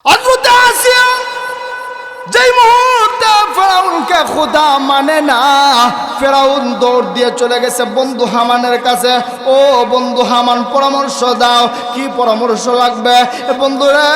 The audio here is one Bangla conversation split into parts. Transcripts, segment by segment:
হযরত আসিয়া যেই মুহূর্তে ফেরাউনকে খোদা মানে না, ফেরাউন দৌড় দিয়ে চলে গেছে বন্ধু হামানের কাছে। ও বন্ধু হামান, পরামর্শ দাও, কি পরামর্শ লাগবে? বন্ধু রে,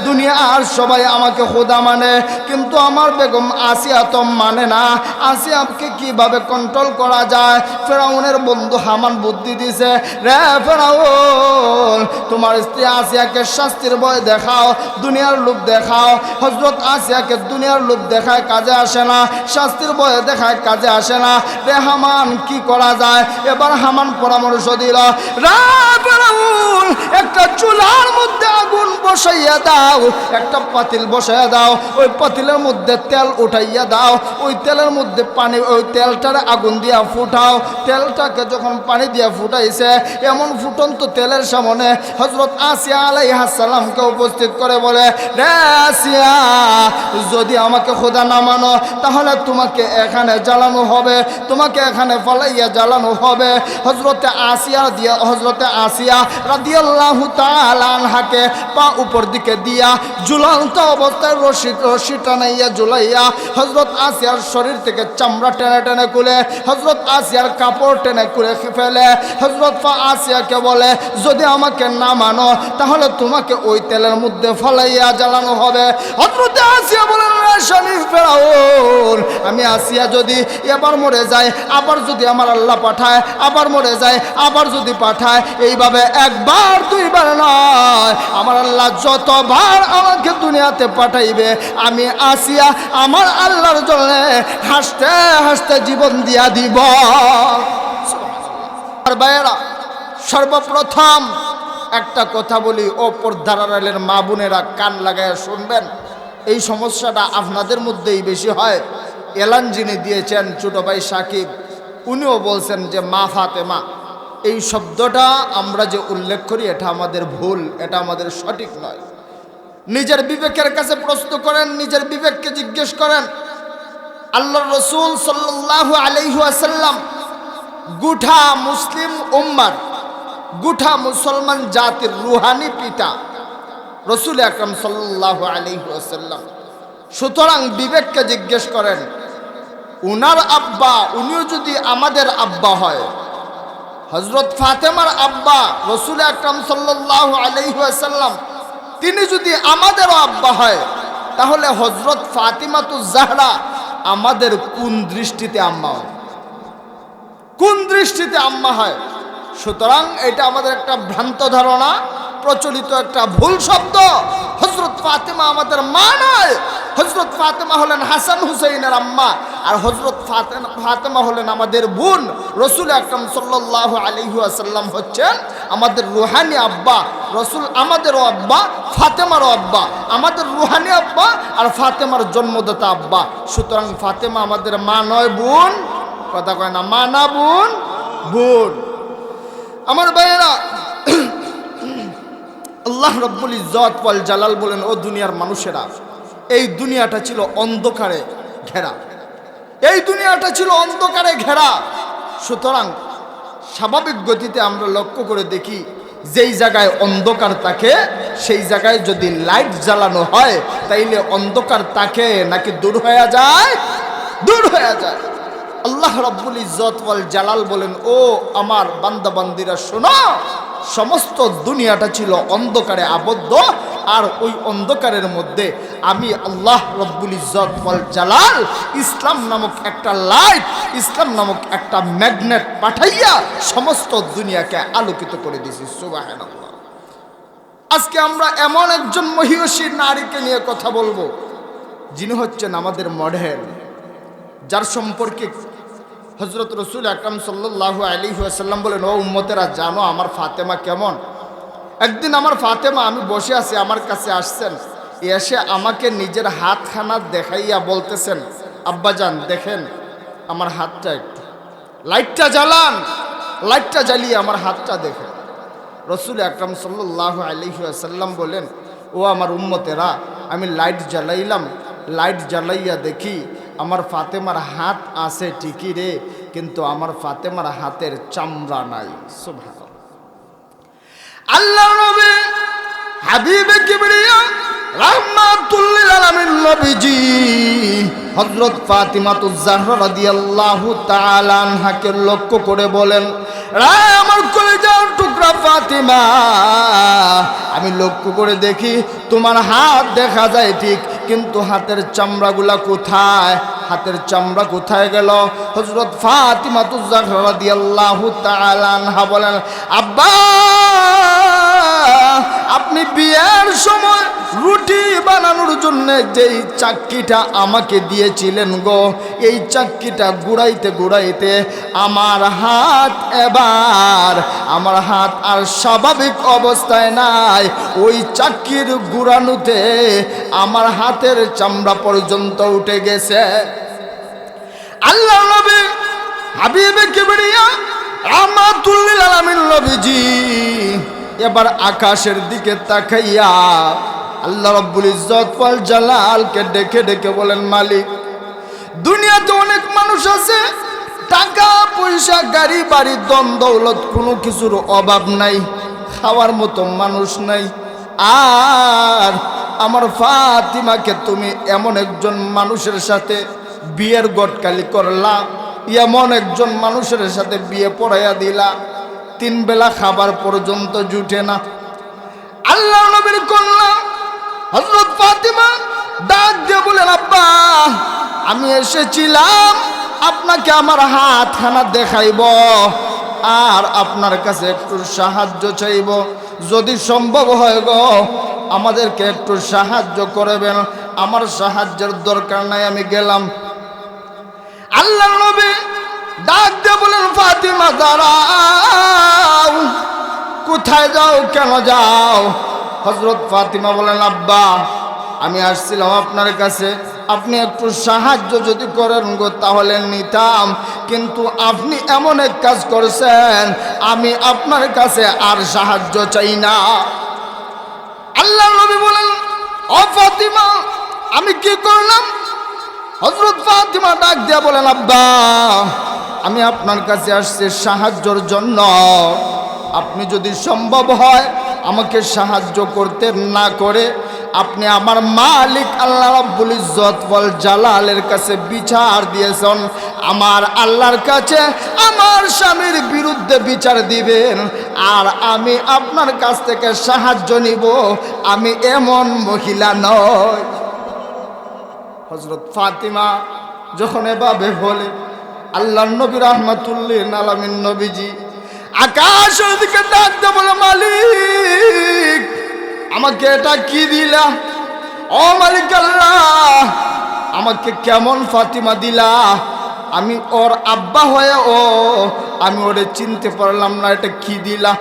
দুনিয়ার সবাই আমাকে খোদা মানে, কিন্তু আমার বেগম আসিয়া তো মানে না। আসিয়াকে কিভাবে কন্ট্রোল করা যায়? ফেরাউনের বন্ধু হামান বুদ্ধি দিছে, রে ফেরাউন, তোমার স্ত্রী আসিয়াকে শাস্তির ভয় দেখাও, দুনিয়ার লোভ দেখাও। হযরত আসিয়াকে দুনিয়ার লোভ দেখায় কাজে আসে না, শাস্তির ভয়ে দেখায় কাজে আসে না। রে হামান, কি করা যায়? এবার হামান পরামর্শ দিল, রে ফেরাউন, একটা চুলার মধ্যে আগুন বসাইয়া দাও, একটা পাতিল বসাইয়া দাও, ওই পাতিলের মধ্যে তেল উঠাইয়া দাও, ওই তেলের মধ্যে পানি, ওই তেলটার আগুন দিয়া ফুটাও। তেলটাকে যখন পানি দিয়া ফুটাইছে, এমন ফুটন্ত তেলের সামনে হযরত আসিয়া আলাইহিস সালামকে উপস্থিত করে বলে, রে আসিয়া, যদি আমাকে খোদা না মানো তাহলে তোমাকে এখানে জ্বালানো হবে, তোমাকে এখানে ফালাইয়া জ্বালানো হবে। হযরতে আসিয়া রাদিয়াল্লাহু তাআলা আনহাকে পা উপর দিকে দিয়া ঝুলন্ত অবস্থায় রশি টানাইয়া ঝুলাইয়া হযরত আসিয়ার শরীর থেকে চামড়া টেনে টেনে খুলে হযরত আসিয়ার কাপড় টেনে খুলে ফেলে হযরত আসিয়াকে বলে, যদি আমাকে না মানো তাহলে তোমাকে ওই তেলের মধ্যে ফালাইয়া জ্বালানো হবে। হযরত আসিয়া বলেন, স্বামী ফেরাউন, আমি আসিয়া যদি এবার মরে যায়, আবার যদি আমার আল্লাহ পাঠায়, আবার মরে যায়, আবার যদি পাঠায়, এইভাবে একবার দুইবার নয়, আমার আল্লাহ যতবার আমাকে দুনিয়াতে পাঠাইবে, আমি আসিয়া আমার আল্লাহর জন্য হাসতে হাসতে জীবন দিয়া দিব। আর ভাইয়েরা, সর্বপ্রথম একটা কথা বলি, ও পর্দার আড়ালের মা বোনেরা কান লাগায় শুনবেন, এই সমস্যাটা আপনাদের মধ্যেই বেশি হয়। এলান যিনি দিয়েছেন ছোট ভাই সাকিব, উনিও বলছেন যে মা ফাতেমা, এই শব্দটা আমরা যে উল্লেখ করি এটা আমাদের ভুল, এটা আমাদের সঠিক নয়। নিজের বিবেকের কাছে প্রশ্ন করেন, নিজের বিবেককে জিজ্ঞেস করেন। আল্লাহর রাসূল সাল্লাল্লাহু আলাইহি ওয়াসাল্লাম গোটা মুসলিম উম্মার, গোটা মুসলমান জাতির রুহানি পিতা রাসূল আকরাম সাল্লাল্লাহু আলাইহি ওয়াসাল্লাম। সুতরাং বিবেককে জিজ্ঞেস করেন, উনার আব্বা, উনিও যদি আমাদের আব্বা হয়, হযরত ফাতেমার আব্বা রাসূল আকরাম সাল্লাল্লাহু আলাইহি ওয়াসাল্লাম, তিনি যদি আমাদেরও আব্বা হয়, তাহলে হযরত ফাতিমাতুজ জাহরা আমাদের কোন দৃষ্টিতে আম্মা হয়? কোন দৃষ্টিতে আম্মা হয়? সুতরাং এটা আমাদের একটা ভ্রান্ত ধারণা, প্রচলিত একটা ভুল শব্দ। হযরত ফাতেমা আমাদের মা নয়, হযরত ফাতেমা হলেন হাসান হুসাইনের আম্মা, আর হযরত ফাতেমা হলেন আমাদের বোন। রাসূল আকরাম সাল্লাল্লাহু আলাইহি ওয়াসাল্লাম হচ্ছেন আমাদের রুহানি আব্বা। রাসূল আমাদেরও আব্বা, ফাতেমারও আব্বা, আমাদের রুহানি আব্বা আর ফাতেমার জন্মদাতা আব্বা। সুতরাং ফাতেমা আমাদের মা নয়, বোন। কথা কয় না, মা না বোন, বোন। আমার ভাইয়েরা, আল্লাহ রাব্বুল ইজ্জত ওয়াল জালাল বলেন, ও দুনিয়ার মানুষেরা, এই দুনিয়াটা ছিল অন্ধকারে ঘেরা, এই দুনিয়াটা ছিল অন্ধকারে ঘেরা। সুতরাং স্বাভাবিক গতিতে আমরা লক্ষ্য করে দেখি, যেই জায়গায় অন্ধকার থাকে সেই জায়গায় যদি লাইট জ্বালানো হয়, তাইলে অন্ধকার থাকে নাকি দূর হয়ে যায়? দূর হয়ে যায়। আল্লাহ রাব্বুল ইজ্জত ওয়াল জালাল বলেন, ও আমার বান্দা বান্দিরা শোনো, সমস্ত দুনিয়াটা ছিল অন্ধকারে আবদ্ধ, আর ওই অন্ধকারের মধ্যে আমি আল্লাহ রাব্বুল ইজ্জত ওয়াল জালাল ইসলাম নামক একটা লাইট, ইসলাম নামক একটা ম্যাগনেট পাঠাইয়া সমস্ত দুনিয়াকে আলোকিত করে দিয়েছি। সুবহানাল্লাহ। আজকে আমরা এমন একজন মহিয়সী নারীকে নিয়ে কথা বলবো, যিনি হচ্ছেন আমাদের মডেল, যার সম্পর্কে হযরত রাসূল আকরাম সাল্লাল্লাহু আলাইহি ওয়াসাল্লাম বলেন, ও উম্মতেরা, জানো আমার ফাতেমা কেমন? একদিন আমার ফাতেমা, আমি বসে আছি, আমার কাছে আসছেন, এসে আমাকে নিজের হাতখানা দেখাইয়া বলতেছেন, আব্বাজান দেখেন আমার হাতটা, একটু লাইটটা জ্বালান, লাইটটা জ্বালিয়ে আমার হাতটা দেখেন। রাসূল আকরাম সাল্লাল্লাহু আলাইহি ওয়াসাল্লাম বলেন, ও আমার উম্মতেরা, আমি লাইট জ্বালাইলাম, লাইট জ্বালাইয়া দেখি আমার ফাতেমার হাত আছে ঠিকই রে, কিন্তু আমার ফাতেমার হাতের চামড়া নাই। সুবহানাল্লাহ। আল্লাহ নবী হাবিবে কিবরিয়া নবীজি হযরত ফাতিমাতুজ জাহরা রাদিয়াল্লাহু তাআলা আনহাকে লক্ষ্য করে বলেন, রায় আমার কলিজার টুকরা ফাতিমা, আমি লক্ষ্য করে দেখি তোমার হাত দেখা যায় ঠিক, কিন্তু হাতের চামড়াগুলা কোথায়? হাতের চামড়া কোথায় গেল? হযরত ফাতিমাতুজ জাহরা রাদিয়াল্লাহু তাআলা আনহা বলেন, আব্বা, আপনি বিয়ের সময় রুটি বানানোর জন্য যেই চাক্কিটা আমাকে দিয়েছিলেন গো, এই চাক্কিটা ঘুরাইতে ঘুরাইতে আমার হাত আর স্বাভাবিক অবস্থায় নাই। ওই চাক্কির ঘুরানোতে আমার হাতের চামড়া পর্যন্ত উঠে গেছে। আল্লাহ নবী হাবিবে কিবরিয়া রাহমাতুল লিল আলামিন নবীজি এবার আকাশের দিকে তাকাইয়া আল্লাহ রাব্বুল ইজ্জত ওয়াল জালালকে ডেকে ডেকে বলেন, মালিক, দুনিয়াতে অনেক মানুষ আছে, টাকা পয়সা গাড়ি বাড়ি ধন দৌলত কোনো কিছুর অভাব নাই, খাওয়ার মতো মানুষ নাই, আর আমার ফাতিমাকে তুমি এমন একজন মানুষের সাথে বিয়ের গটকালি করলা, এমন একজন মানুষের সাথে বিয়ে পড়াইয়া দিলা, 3 বেলা খাবার পর্যন্ত জুটে না। আল্লাহ নবীর কন্যা হযরত ফাতিমা ডাক দিয়ে বলেন, আব্বা, আমি এসেছিলাম আপনাকে আমার হাতখানা দেখাইব আর আপনার কাছে একটু সাহায্য চাইব, যদি সম্ভব হয় গো আমাদেরকে একটু সাহায্য করবেন, আমার সাহায্যের দরকার নাই, আমি গেলাম। আল্লাহ নবী ডাক দিয়ে বলেন, ফাতিমা দাঁড়াও, কোথায় যাও, কেন যাও? হযরত ফাতিমা বলেন, আব্বা, আমি আসছিলাম আপনার কাছে, আপনি একটু সাহায্য যদি করেন গো তাহলে নিতাম, কিন্তু আপনি এমন এক কাজ করছেন, আমি আপনার কাছে আর সাহায্য চাই না। আল্লাহ নবী বলেন, ও ফাতিমা, আমি কি করলাম? হযরত ফাতিমা ডাক দিয়া বলেন, আব্বা, আমি আপনার কাছে আসছি সাহায্যের জন্য, আপনি যদি সম্ভব হয় আমাকে সাহায্য করতে না করে আপনি আমার মালিক আল্লাহ রাব্বুল ইজ্জত ওয়াল জালালের কাছে বিচার দিয়েছেন, আমার আল্লাহর কাছে আমার স্বামীর বিরুদ্ধে বিচার দিবেন, আর আমি আপনার কাছ থেকে সাহায্য নিব, আমি এমন মহিলা নই। হযরত ফাতিমা যখন এভাবে বলে, আল্লাহর নবী রাহমাতুল লিল আলামিন নবীজি আকাশের দিকে ডাক দিয়ে বলে, মালিক, আমাকে এটা কি দিলা? ও মালিক আল্লাহ, আমাকে কেমন ফাতিমা দিলা? আমি ওর আব্বা হয়ে আমি ওরে চিনতে পারলাম না, এটা কি দিলা?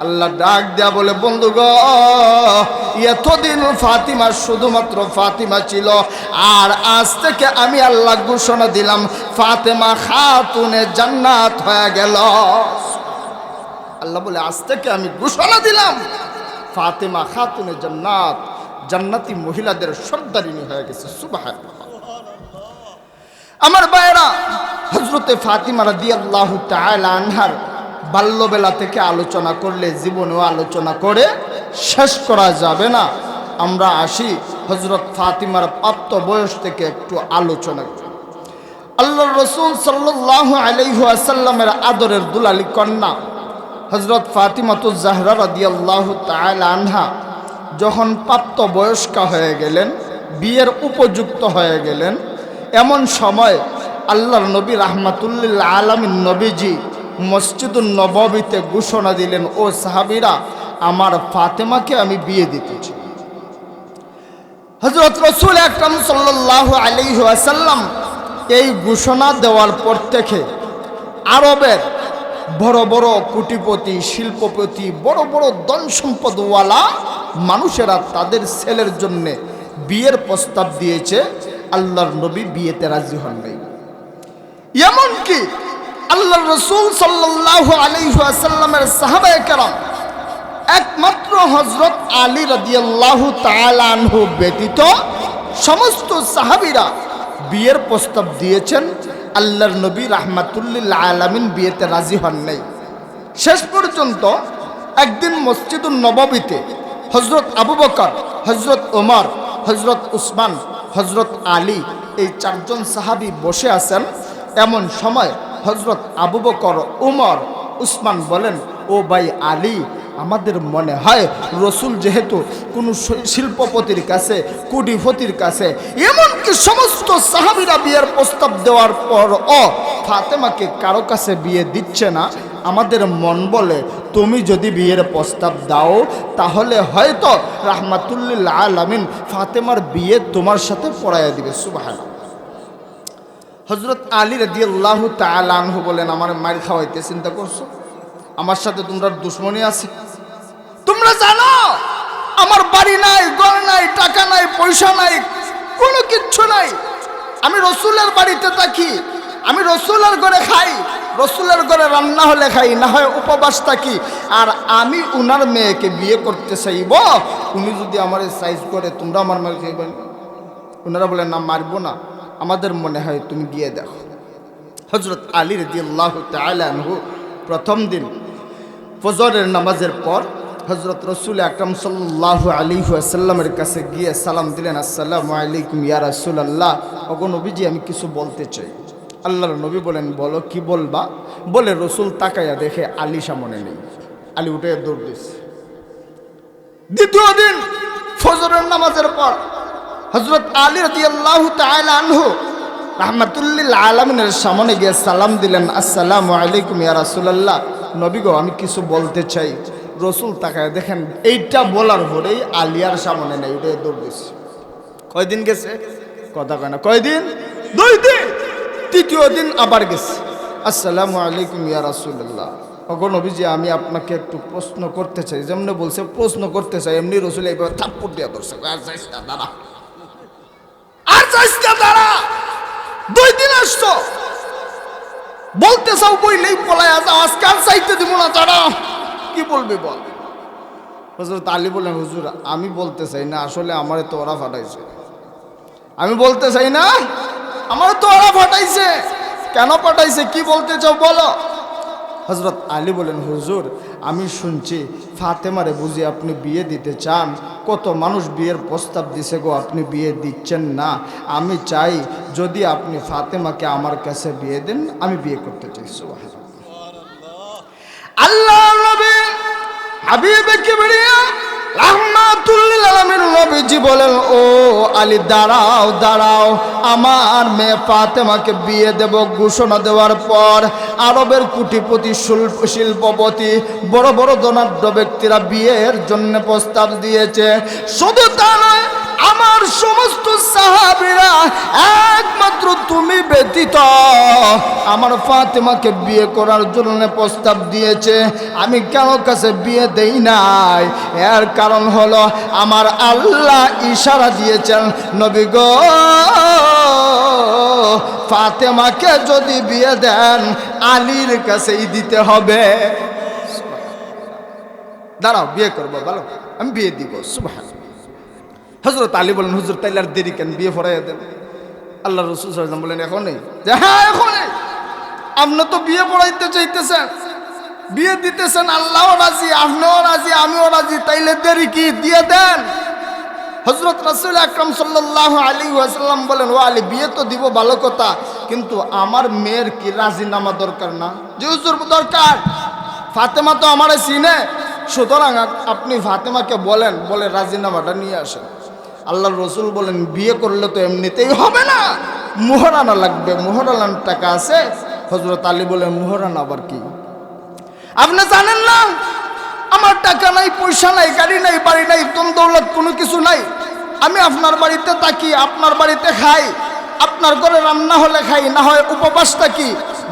আল্লাহ ডাক দেয়া বলে, বন্ধু গো, এতদিন ফাতিমা শুধুমাত্র ফাতিমা ছিল, আর আজ থেকে আমি আল্লাহ ঘোষণা দিলাম ফাতেমা খাতুনে জান্নাত হয়ে গেল। আল্লাহ বলে, আজ থেকে আমি ঘোষণা দিলাম ফাতেমা খাতুনে জান্নাত, জান্নাতি মহিলাদের সর্দারিনী হয়ে গেছে। সুবহানাল্লাহ। আমার ভাইয়েরা, হযরতে ফাতিমা রাদিয়াল্লাহু তাআলা আনহার বাল্যবেলা থেকে আলোচনা করলে জীবনেও আলোচনা করে শেষ করা যাবে না। আমরা আসি হযরত ফাতিমার প্রাপ্ত বয়স থেকে একটু আলোচনা করি। আল্লাহর রাসূল সাল্লাল্লাহু আলাইহি ওয়াসাল্লামের আদরের দুলালি কন্যা হযরত ফাতিমাতুজ জাহরা রাদিয়াল্লাহু তাআলা আনহা যখন প্রাপ্ত বয়স্কা হয়ে গেলেন, বিয়ের উপযুক্ত হয়ে গেলেন, এমন সময় আল্লাহর নবী রাহমাতুল লিল আলামিন নবীজি মসজিদুন নববীতে ঘোষণা দিলেন, ও সাহাবীরা, আমার ফাতেমাকে আমি বিয়ে দিতে চাই। হযরত রাসূল আকরাম সাল্লাল্লাহু আলাইহি ওয়াসাল্লাম এই ঘোষণা দেওয়ার পর থেকে আরবের বড় বড় কোটিপতি, শিল্পপতি, বড় বড় ধন সম্পদওয়ালা মানুষেরা তাদের ছেলের জন্য বিয়ের প্রস্তাব দিয়েছে, আল্লাহর নবী বিয়েতে রাজি হন নাই। এমনকি আল্লাহর রাসূল সাল্লাল্লাহু আলাইহি ওয়াসাল্লামের সাহাবায়ে কেরাম একমাত্র হযরত আলী রাদিয়াল্লাহু তাআলা আনহু ব্যতীত সমস্ত সাহাবীরা বিয়ের প্রস্তাব দিয়েছেন, আল্লাহর নবী রাহমাতুল লিল আলামিন বিয়েতে রাজি হন নাই। শেষ পর্যন্ত একদিন মসজিদুন নববীতে হযরত আবু বকর, হযরত ওমর, হযরত উসমান হযরত আলী, এই চারজন সাহাবী বসে আছেন। এমন সময় হযরত আবু বকর, উমর, উসমান বলেন, ও ভাই আলী, আমাদের মনে হয় রসুল যেহেতু কোনো শিল্পপতির কাছে, কোটিপতির কাছে, এমনকি সমস্ত সাহাবীরা বিয়ের প্রস্তাব দেওয়ার পর ফাতেমাকে কারো কাছে বিয়ে দিচ্ছে না, আমাদের মন বলে তুমি যদি বিয়ের প্রস্তাব দাও তাহলে হয়তো রাহমাতুল্লিল আলামিন ফাতেমার বিয়ে তোমার সাথে পড়াইয়া দিবে। সুবহানাল্লাহ। হযরত আলী রাদিয়াল্লাহু তাআলা আনহু বলেন, আমার মার খাওয়াইতে চিন্তা করছো? আমার সাথে তোমরা দুশ্মনী আছে? তোমরা জানো আমার বাড়ি নাই, ঘর নাই, টাকা নাই, পয়সা নাই, কোনো কিচ্ছু নাই। আমি রসুলের বাড়িতে থাকি, আমি রসুলের ঘরে খাই, রসুলের ঘরে রান্না হলে খাই, না হয় উপবাস থাকি। আর আমি উনার মেয়েকে বিয়ে করতে চাইব, উনি যদি আমার সাইজ করে, তোমরা আমার মেয়ে খাইবেন? ওনারা বলেন, না, মারবো না, আমাদের মনে হয় তুমি গিয়ে দেখো। হযরত আলী রাদিয়াল্লাহু তাআলা আনহু প্রথম দিন ফজরের নামাজের পর হযরত রাসূল আকরাম সাল্লাল্লাহু আলাইহি ওয়াসাল্লামের কাছে গিয়ে সালাম দিলেন, আসসালামু আলাইকুম ইয়া রাসূলুল্লাহ। ওগো নবীজি, আমি কিছু বলতে চাই। আল্লাহর নবী বলেন, বলো, কি বলবা? বলে রসুল তাকাইয়া দেখে আলী সামনে নেই। আলী উঠে দৌড় দিয়েছে। দ্বিতীয় দিন ফজরের নামাজের পর হযরত আলী রাদিয়াল্লাহু তাআলা আনহু রাহমাতুল্লিল আলামিনের সামনে গিয়ে সালাম দিলেন, আসসালামু আলাইকুম ইয়া রাসূলুল্লাহ। নবী গো, আমি কিছু বলতে চাই। রসুল তাকায় দেখেন এইটা বলার পরেই আলিয়ার সামনে নেই, উঠে দৌড় দিয়েছে। কয়দিন গেছে? কথা কয় না। কয়দিন? 2 দিন। তৃতীয় দিন আবার গেছে, আসসালামু আলাইকুম ইয়া রাসূলুল্লাহ। ওগো নবীজি, আমি আপনাকে একটু প্রশ্ন করতে চাই। যেমনি বলছে প্রশ্ন করতে চাই, এমনি রসুল এইভাবে থাপ্পড় দিয়া ধরছে, আর যাইস না, দাঁড়া, আর যাইস না, দাঁড়া। 2 দিন আসছো, বলতে চাও বইলেই পলায়া যাও, আজকে আর চাইতে দিব না, দাঁড়া। কি বলবি বল? হযরত আলী বলেন, হুজুর, আমি বলতে চাই না, আসলে আমারে তো ওরা ফাটাইছে। আমি বলতে চাই না, আমারে তো ওরা ফাটাইছে। কেন পাঠাইছে, কি বলতে চাও বলো? হযরত আলী বলেন, হুজুর, আমি শুনছি ফাতেমারে বুঝি আপনি বিয়ে দিতে চান। কত মানুষ বিয়ের প্রস্তাব দিছে গো, আপনি বিয়ে দিচ্ছেন না। আমি চাই যদি আপনি ফাতেমাকে আমার কাছে বিয়ে দেন, আমি বিয়ে করতে চাই। সুবহানাল্লাহ। আল্লাহর নবী হাবিবে কিবরিয়া রাহমাতুল্লিল আলামিন নবীজি বলেন, ও আলী, দাঁড়াও দাঁড়াও, আমার মেয়ে ফাতেমাকে বিয়ে দেব ঘোষণা দেওয়ার পর আরবের কোটিপতি, শিল্পপতি, বড় বড় ধনাঢ্য ব্যক্তিরা বিয়ের জন্য প্রস্তাব দিয়েছে। শুধু তা নয়, আমার সমস্ত সাহাবীরা একমাত্র তুমি ব্যতীত আমার ফাতেমাকে বিয়ে করার জন্য প্রস্তাব দিয়েছে। আমি কারো কাছে বিয়ে দেই নাই, এর কারণ হলো আমার আল্লাহ ইশারা দিয়েছেন, নবী গো, ফাতেমাকে যদি বিয়ে দেন আলীর কাছেই দিতে হবে। দাঁড়াও, বিয়ে করবো, বলো, আমি বিয়ে দিব। সুবহানাল্লাহ। হযরত আলী বলেন, হুজুর, তাইলে আর দেরি কেন, বিয়ে পড়াইয়া দেন। আল্লাহ রাসূল সাল্লাল্লাহু আলাইহি ওয়াসাল্লাম বলেন, এখনই? যে হ্যাঁ, এখনই। আপনি তো বিয়ে পড়াইতে চাইতেছেন, বিয়ে দিতেছেন, আল্লাহও রাজি, আপনিও রাজি, আমিও রাজি, তাইলে দেরি কি, দিয়ে দেন। হযরত রাসূল আকরাম সাল্লাল্লাহু আলাইহি ওয়াসাল্লাম বলেন, ও আলী, বিয়ে তো দিব ভালো কথা, কিন্তু আমার মেয়ের কি রাজিনামা দরকার না? যে হুজুর, দরকার। ফাতেমা তো আমারে চিনে, সুতরাং আপনি ফাতেমাকে বলেন, বলে রাজিনামাটা নিয়ে আসেন। আল্লাহর রাসূল বলেন, বিয়ে করলে তো এমনিতেই হবে না, মোহরানা লাগবে, মোহরানার টাকা আছে? হযরত আলী বলেন, মোহরানা আবার কি? আপনি জানেন না আমার টাকা নাই, পয়সা নাই, গাড়ি নাই, বাড়ি নাই, ধন দৌলত কোনো কিছু নাই। আমি আপনার বাড়িতে থাকি, আপনার বাড়িতে খাই, আপনার ঘরে রান্না হলে খাই, না হয় উপবাস থাকি।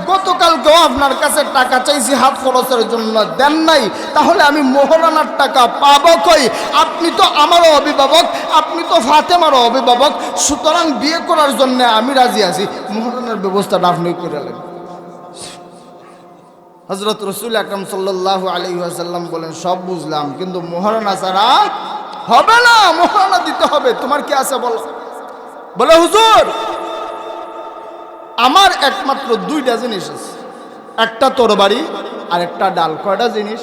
গতকালকেও আপনার কাছে টাকা চাইছি হাত খরচের জন্য, দেন নাই, তাহলে আমি মোহরানার টাকা পাবো কই? আপনি তো আমারও অভিভাবক, আপনি তো ফাতেমারও অভিভাবক, সুতরাং বিয়ে করার জন্য আমি রাজি আছি, মোহরানার ব্যবস্থাটা আপনি করে নেন। হযরত রাসূল আকরাম সাল্লাল্লাহু আলাইহি ওয়াসাল্লাম বলেন, সব বুঝলাম, কিন্তু মোহরানা ছাড়া হবে না, মোহরানা দিতে হবে। তোমার কি আছে বলো? বলে, হুজুর, আমার একমাত্র 2টা জিনিস আছে, একটা তরবারি আর একটা ডাল। কয়টা জিনিস?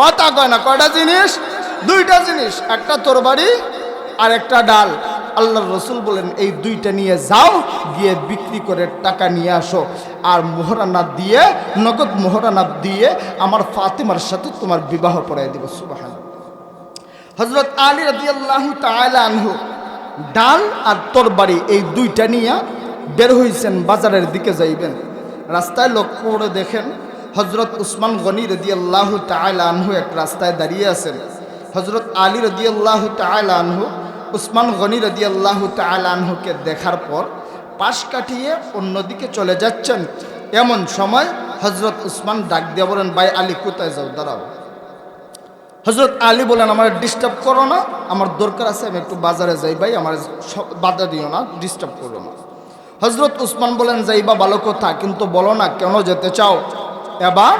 কথা কয় না, কয়টা জিনিস? 2টা জিনিস, একটা তরবারি আর একটা ডাল। আল্লাহর রসুল বলেন এই দুইটা নিয়ে যাও, গিয়ে বিক্রি করে টাকা নিয়ে আসো, আর মোহরানা দিয়ে, নগদ মোহরানা দিয়ে আমার ফাতেমার সাথে তোমার বিবাহ পড়াই দিব। সুবহানাল্লাহ। হযরত আলী রাদিয়াল্লাহু তাআলা আনহু ডাল আর তরবারি এই দুইটা নিয়ে বের হয়েছেন, বাজারের দিকে যাইবেন। রাস্তায় লক্ষ্য করে দেখেন হযরত উসমান গনি রাদিয়াল্লাহু তাআলা আনহু এক রাস্তায় দাঁড়িয়ে আছেন। হযরত আলী রাদিয়াল্লাহু তাআলা আনহু উসমান গনি রাদিয়াল্লাহু তাআলা আনহুকে দেখার পর পাশ কাটিয়ে অন্যদিকে চলে যাচ্ছেন। এমন সময় হযরত উসমান ডাক দিয়ে বলেন, ভাই আলী কোথায় যাও, দাঁড়াও। হযরত আলী বলেন, আমার ডিস্টার্ব করো না, আমার দরকার আছে, আমি একটু বাজারে যাই ভাই, আমার বাধা দিও না, ডিস্টার্ব করো না। হযরত উসমান বলেন, যাইবা ভালো কথা, কিন্তু বলো না কেন যেতে চাও। এবার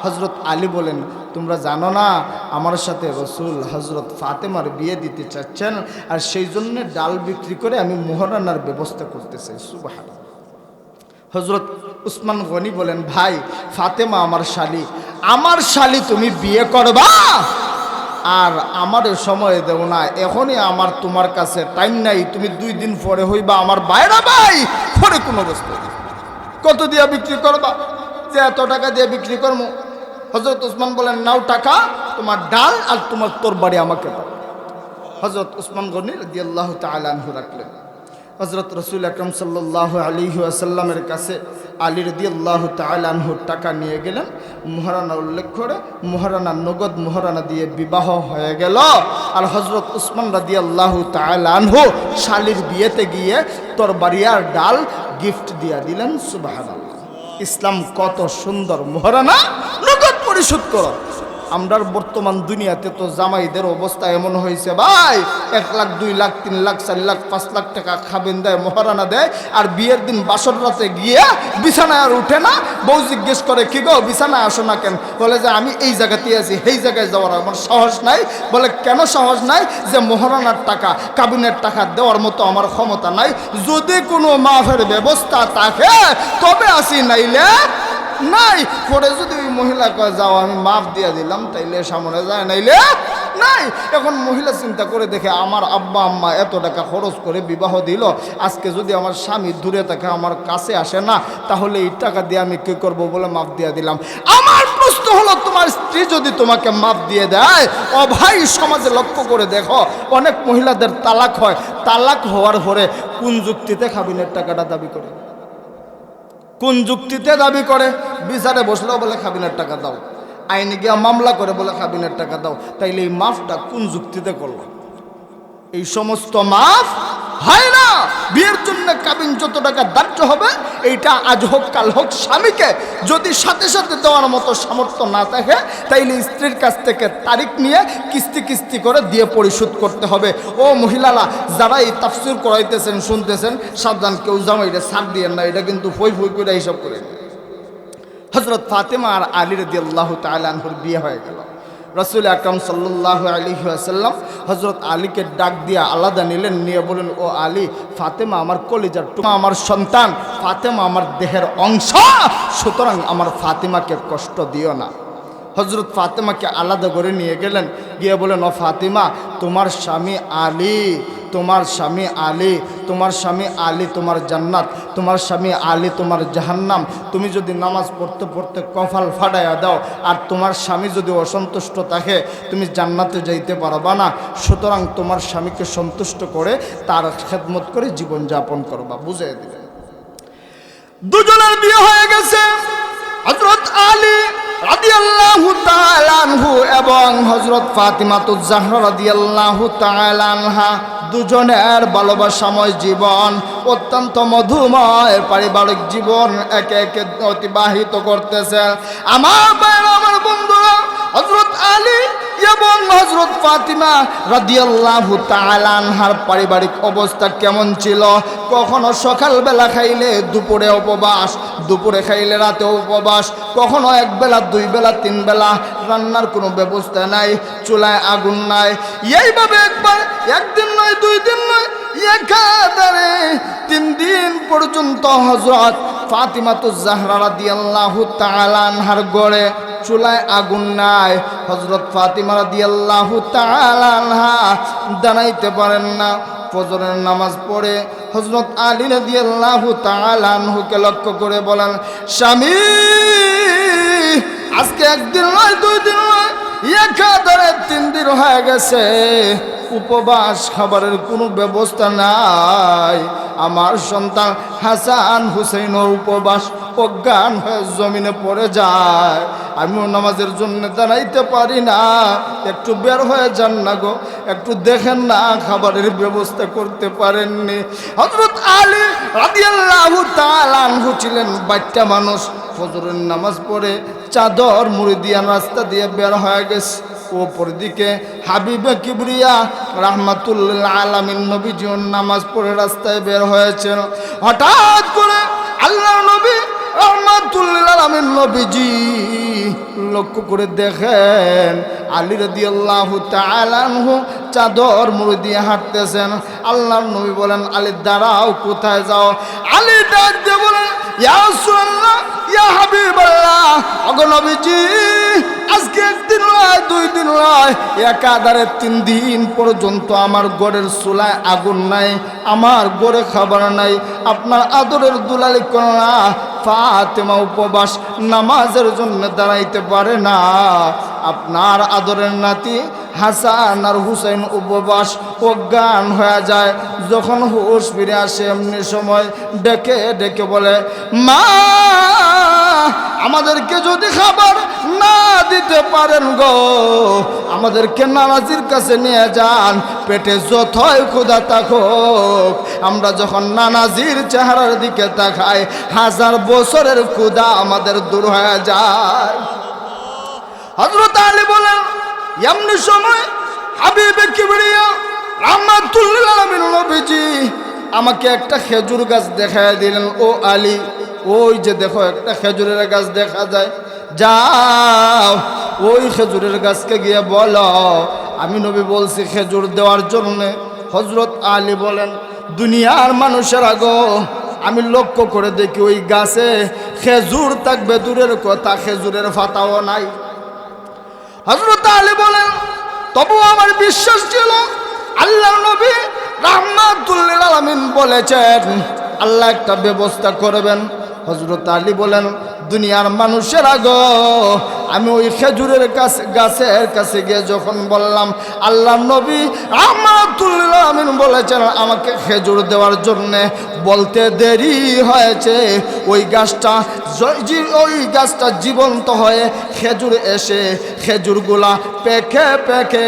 হযরত আলী বলেন, তোমরা জানো না আমার সাথে রসুল হযরত ফাতেমার বিয়ে দিতে চাচ্ছেন, আর সেই জন্য ডাল বিক্রি করে আমি মোহরানার ব্যবস্থা করতেছি। সুবহানাল্লাহ। হযরত উসমান গনি বলেন, ভাই ফাতেমা আমার শালী, আমার শালী তুমি বিয়ে করবা, আর আমার সময় দেও না, এখনই আমার তোমার কাছে টাইম নাই, তুমি 2 দিন পরে হইবা আমার বাইরা ভাই, পরে কোনো বস্তু কত দিয়া বিক্রি করবা, যে এত টাকা দিয়ে বিক্রি করবো। হযরত উসমান বলেন, নাও টাকা, তোমার ডাল আর তোমার তরবারি আমাকে দাও। হযরত উসমান গনি রাদিয়াল্লাহু তাআলা আনহু রাখলেন। হযরত রাসূল আকরাম সাল্লাল্লাহু আলাইহি ওয়াসাল্লামের কাছে আলী রাদিয়াল্লাহু তাআলা আনহু টাকা নিয়ে গেলেন, মোহরানা উল্লেখ করে মোহরানা, নগদ মোহরানা দিয়ে বিবাহ হয়ে গেল। আর হযরত উসমান রাদিয়াল্লাহু তাআলা আনহু শালীর বিয়েতে গিয়ে তরবারি আর ডাল গিফট দিয়ে দিলেন। সুবহানাল্লাহ। ইসলাম কত সুন্দর, মোহরানা নগদ পরিশোধ করো। আমরার বর্তমান দুনিয়াতে তো জামাইদের অবস্থা এমন হয়েছে ভাই, 1 লাখ 2 লাখ 3 লাখ 4 লাখ 5 লাখ টাকা খাবেন দেয়, মোহরানা দেয়, আর বিয়ের দিন বাসর রাতে গিয়ে বিছানায় আর উঠে না। বউ জিজ্ঞেস করে, কি গো বিছানায় আসো না কেন? বলে যে আমি এই জায়গাতেই আছি, এই জায়গায় যাওয়ার আমার সাহস নাই। বলে কেন সাহস নাই? যে মোহরানার টাকা, কাবিনের টাকা দেওয়ার মতো আমার ক্ষমতা নাই, যদি কোনো মাফের ব্যবস্থা থাকে তবে আসি, নাইলে নাই। পরে যদি ওই মহিলা কয় যাও আমি মাফ দিয়ে দিলাম, তাইলে সামনে যায়, নাইলে নাই। এখন মহিলা চিন্তা করে দেখে, আমার আব্বা আম্মা এত টাকা খরচ করে বিবাহ দিল, আজকে যদি আমার স্বামী দূরে থাকে, আমার কাছে আসে না, তাহলে এই টাকা দিয়ে আমি কি করব, বলে মাফ দিয়ে দিলাম। আমার প্রশ্ন হলো, তোমার স্ত্রী যদি তোমাকে মাফ দিয়ে দেয়, ও ভাই সমাজে লক্ষ্য করে দেখো, অনেক মহিলাদের তালাক হয়, তালাক হওয়ার পরে কোন যুক্তিতে খাবিনের টাকাটা দাবি করে, কোন যুক্তিতে দাবি করে? বিচারে বসলেও বলে খাবিনের টাকা দাও, আইনে গিয়া মামলা করে বলে খাবিনের টাকা দাও। তাইলে এই মাফটা কোন যুক্তিতে করলো? এই সমস্ত মাফ হয় না। বিয়ের জন্য কাবিন যত টাকা ধার্য হবে, এইটা আজ হোক কাল হোক স্বামীকে যদি সাথে সাথে দেওয়ার মতো সামর্থ্য না থাকে, তাইলে স্ত্রীর কাছ থেকে তারিখ নিয়ে কিস্তি কিস্তি করে দিয়ে পরিশোধ করতে হবে। ও মহিলারা যারা এই তাফসীর করাইতেছেন, শুনতেছেন, সাবধান, কেউ জামাইরে ছাড় দিয়েন না, এটা কিন্তু ফই ফই করে হিসাব করে। হযরত ফাতেমা আর আলী রাদিয়াল্লাহু তাআলা আনহুর বিয়ে হয়ে গেল। রাসূল আকরাম সাল্লাল্লাহু আলাইহি ওয়াসাল্লাম হযরত আলীকে ডাক দিয়া আলাদা নিলেন, নিয়ে বলেন, ও আলী, ফাতেমা আমার কলিজার টুকরা, আমার সন্তান, ফাতেমা আমার দেহের অংশ, সুতরাং আমার ফাতেমাকে কষ্ট দিও না। হযরত ফাতেমাকে আলাদা করে নিয়ে গেলেন, গিয়ে বলেন, ও ফাতেমা, তোমার স্বামী আলী, তোমার স্বামী আলী, তোমার স্বামী আলী তোমার জান্নাত, তোমার স্বামী আলী তোমার জাহান্নাম। তুমি যদি নামাজ পড়তে পড়তে কপাল ফাটাইয়া দাও, আর তোমার স্বামী যদি অসন্তুষ্ট থাকে, তুমি জান্নাতে যাইতে পারবা না। সুতরাং তোমার স্বামীকে সন্তুষ্ট করে তার খেদমত করে জীবন যাপন করবা। বুঝিয়ে দিলেন। দুজনের বিয়ে হয়ে গেছে। হযরত আলী রাদিয়াল্লাহু তাআলা আনহু এবং হযরত ফাতিমাতুজ জাহরা রাদিয়াল্লাহু তাআলা আনহা, দুজনের ভালোবাসাময় জীবন, অত্যন্ত মধুময় পারিবারিক জীবন একে একে অতিবাহিত করতেছে। আমার ভাইরা, আমার বন্ধুরা, হযরত আলী এবং হযরত ফাতিমা রাদিয়াল্লাহু তাআলা আনহার পারিবারিক অবস্থা কেমন ছিল? কখনো সকালবেলা খাইলে দুপুরে উপবাস, দুপুরে খাইলে রাতে উপবাস, কখনো 1 বেলা 2 বেলা 3 বেলা রান্নার কোনো ব্যবস্থা নাই, চুলায় আগুন নাই। এইভাবে একদিন নয় 2 দিন নয়, একাধারে 3 দিন পর্যন্ত হযরত ফাতিমাতুজ জাহরা রাদিয়াল্লাহু তাআলা আনহার ঘরে চুলায় আগুন নাই। হযরত ফাতিমা রাদিয়াল্লাহু তাআলা আনহা দাঁড়াইতে পারেন না। ফজরের নামাজ পড়ে হযরত আলী রাদিয়াল্লাহু তাআলা আনহুকে লক্ষ্য করে বলেন, স্বামী আজকে একদিন নয়, 2 দিন নয়, একাধারে 3 দিন হয়ে গেছে উপবাস, খাবারের কোনো ব্যবস্থা নাই। আমার সন্তান হাসান হুসাইনও উপবাস, অজ্ঞান হয়ে জমিনে পড়ে যায়। আমিও নামাজের জন্য দাঁড়াইতে পারি না। একটু বের হয়ে যান না গো, একটু দেখেন না খাবারের ব্যবস্থা করতে পারেননি। হযরত আলী রাদিয়াল্লাহু তাআলা আনহু ছিলেন বাচ্চা মানুষ। ফজরের নামাজ পড়ে চাদর মুড়ি দিয়া রাস্তা দিয়ে বের হয়ে গেছে। ওপর দিকে হাবিবে কিবরিয়া রাহমাতুল্লিল আলামিন নবীজিও নামাজ পড়ে রাস্তায় বের হয়েছেন। হঠাৎ করে আল্লাহর নবী রাহমাতুল্লিল আলামিন নবীজি লক্ষ্য করে দেখেন আলী রাদিয়াল্লাহু তাআলা আনহু চাদর মুড়ি দিয়ে হাঁটতেছেন। আল্লাহর নবী বলেন, আলী দাঁড়াও, কোথায় যাও? আলী ডাক দিয়ে বলেন, ইয়া রাসূলুল্লাহ, ইয়া হাবিবাল্লাহ, ওগো নবীজি আজকে একদিন নয়, 2 দিন নয়, একাধারে 3 দিন পর্যন্ত আমার ঘরের চুলায় আগুন নাই, আমার ঘরে খাবার নাই। আপনার আদরের দুলালি কন্যা ফাতেমা উপবাস, নামাজের জন্য দাঁড়াইতে পারে না। আপনার আদরের নাতি হাসান আর হুসাইন উপবাস, অজ্ঞান হয়ে যায়। যখন হুঁশ ফিরে আসে এমনি সময় ডেকে ডেকে বলে, মা আমাদেরকে যদি খাবার না দিতে পারেন গো, আমাদেরকে নানাজির কাছে নিয়ে যান, পেটে যতই ক্ষুধা থাকুক, আমরা যখন নানাজির চেহারার দিকে তাকাই 1000 বছরের ক্ষুধা আমাদের দূর হয়ে যায়। হযরত আলী বলেন, এমনি সময় হাবিবে কিবরিয়া রাহমাতুল্লিল আলামিন নবীজি আমাকে একটা খেজুর গাছ দেখায় দিলেন। ও আলী, ওই যে দেখো একটা খেজুরের গাছ দেখা যায়, যাও ওই খেজুরের গাছকে গিয়ে বলো আমি নবী বলছি খেজুর দেওয়ার জন্য। হযরত আলী বলেন, দুনিয়ার মানুষের আগো আমি লক্ষ্য করে দেখি ওই গাছে খেজুর থাকবে দূরের কথা, খেজুরের পাতাও নাই। হযরত আলী বলেন, তবু আমার বিশ্বাস ছিল আল্লাহর নবী রাহমাতুল্লিল আলামিন বলেছেন আল্লাহ একটা ব্যবস্থা করবেন। হযরত আলী বলেন, দুনিয়ার মানুষের আগো আমি ওই খেজুরের গাছের কাছে গিয়ে যখন বললাম আল্লাহর নবী রাহমাতুল্লিল আলামিন বলেছেন আমাকে খেজুর দেওয়ার জন্য, বলতে দেরি হয়েছে। ওই গাছটা জীবন্ত হয়ে খেজুর এসে খেজুরগুলা পেকে পেকে